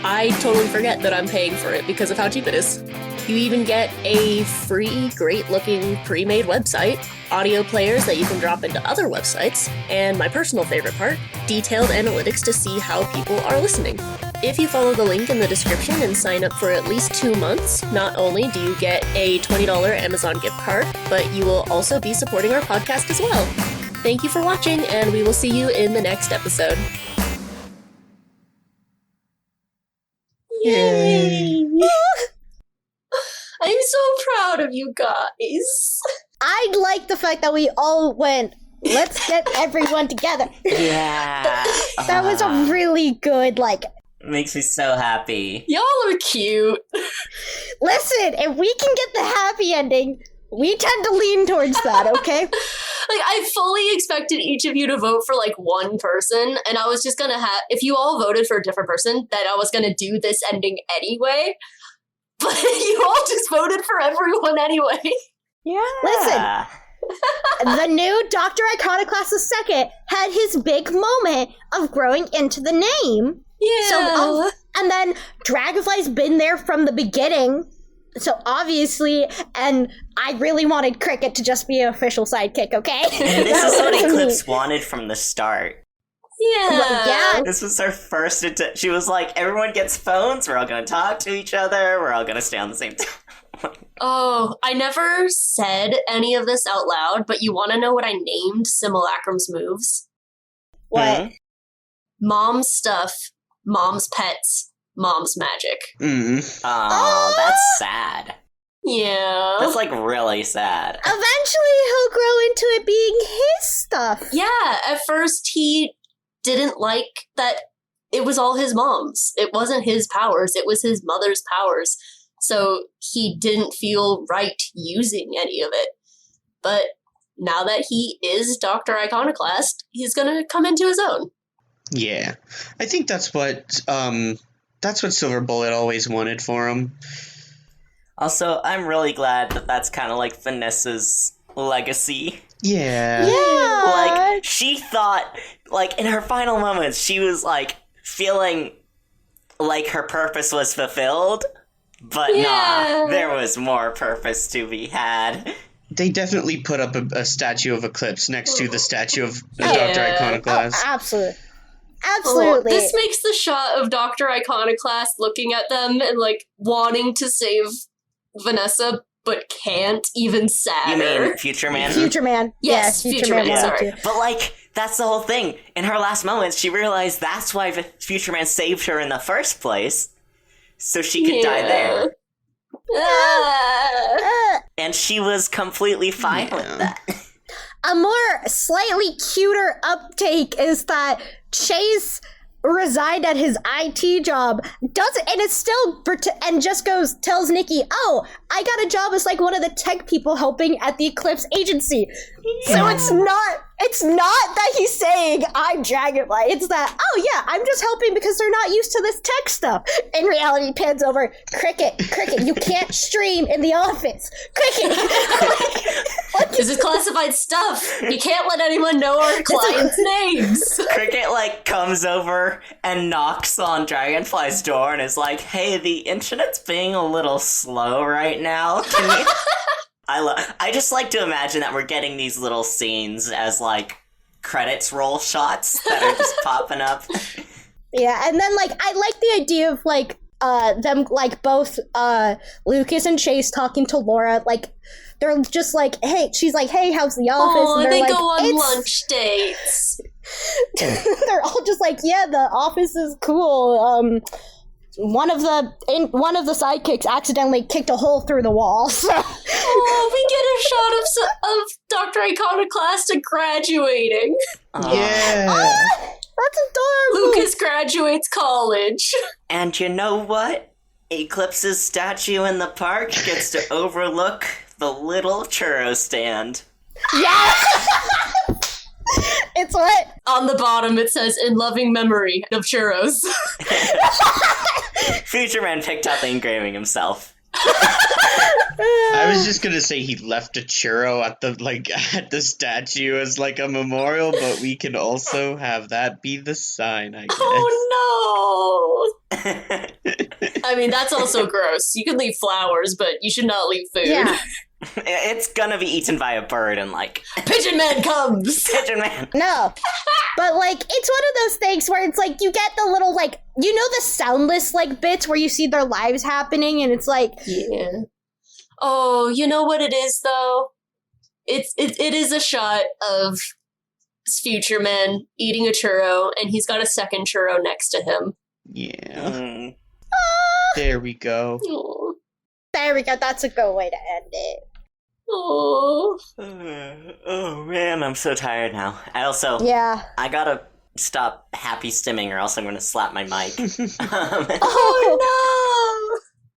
I totally forget that I'm paying for it because of how cheap it is. You even get a free, great-looking pre-made website, audio players that you can drop into other websites, and my personal favorite part, detailed analytics to see how people are listening. If you follow the link in the description and sign up for at least 2 months, not only do you get a $20 Amazon gift card, but you will also be supporting our podcast as well. Thank you for watching, and we will see you in the next episode. Yay! I'm so proud of you guys. I like the fact that we all went, let's get everyone together. Yeah. That was a really good, Makes me so happy. Y'all are cute. listen, if we can get the happy ending, we tend to lean towards that, okay? I fully expected each of you to vote for one person, and I was just gonna if you all voted for a different person, that I was gonna do this ending anyway. But you all just voted for everyone anyway. Yeah. Listen, the new Dr. Iconoclast II had his big moment of growing into the name. Yeah. So, and then Dragonfly's been there from the beginning. So obviously, and I really wanted Cricket to just be an official sidekick, okay? And this is what Eclipse wanted from the start. Yeah. Well, yeah. This was her first she was like, everyone gets phones, we're all gonna talk to each other, we're all gonna stay on the same time. Oh, I never said any of this out loud, but you want to know what I named Simulacrum's moves? What? Mhm. Mom's stuff, mom's pets, mom's magic. Oh, that's sad. Yeah. That's really sad. Eventually he'll grow into it being his stuff. Yeah, at first he didn't like that it was all his mom's. It wasn't his powers, it was his mother's powers. So he didn't feel right using any of it. But now that he is Dr. Iconoclast, he's gonna come into his own. Yeah. I think that's what Silver Bullet always wanted for him. Also, I'm really glad that that's kind of Vanessa's legacy. Yeah. Yeah. She thought, in her final moments, she was, feeling like her purpose was fulfilled, but nah, there was more purpose to be had. They definitely put up a statue of Eclipse next to the statue of Dr. Iconoclast. Oh, absolutely. Absolutely. This makes the shot of Dr. Iconoclast looking at them and, wanting to save Vanessa, but can't, even sadder. You mean Future Man? Future Man. Yes, Future Man, wanted sorry. to. But, that's the whole thing. In her last moments, she realized that's why Future Man saved her in the first place, so she could die there. And she was completely fine with that. A more slightly cuter uptake is that Chase resigned at his IT job, doesn't, and it's still, and just tells Nikki, oh, I got a job as one of the tech people helping at the Eclipse agency. So it's not that he's saying I'm Dragonfly, it's that, oh yeah, I'm just helping because they're not used to this tech stuff. In reality, pans over, Cricket, you can't stream in the office. Cricket! This is classified stuff. You can't let anyone know our clients' names. Cricket, comes over and knocks on Dragonfly's door and is like, hey, the internet's being a little slow right now. Can you... I just like to imagine that we're getting these little scenes as, credits roll shots that are just popping up. Yeah, and then, I like the idea of, them, both, Lucas and Chase talking to Laura, they're just hey, she's hey, how's the office? Oh, and they they're go on lunch dates. They're all just yeah, the office is cool. One of the sidekicks accidentally kicked a hole through the wall. So. Oh, we get a shot of Dr. Iconoclast graduating. Yeah. That's adorable. Lucas graduates college. And you know what? Eclipse's statue in the park gets to overlook the little churro stand. Yeah. It's what? On the bottom it says, in loving memory of churros. Future Man picked out the engraving himself. I was just gonna say he left a churro at the statue as a memorial, but we can also have that be the sign, I guess. Oh no! I mean, that's also gross. You can leave flowers, but you should not leave food. Yeah. It's gonna be eaten by a bird and Pigeon Man comes! Pigeon Man. No. But, like, it's one of those things where it's like, you get the little, like, you know the soundless, like, bits where you see their lives happening, and it's like... Yeah. Oh, you know what it is, though? It is a shot of Future Man eating a churro, and he's got a second churro next to him. Yeah. There we go. Aww. There we go, that's a good way to end it. Oh. Oh man, I'm so tired now. Yeah. I gotta stop happy stimming or else I'm gonna slap my mic. Oh,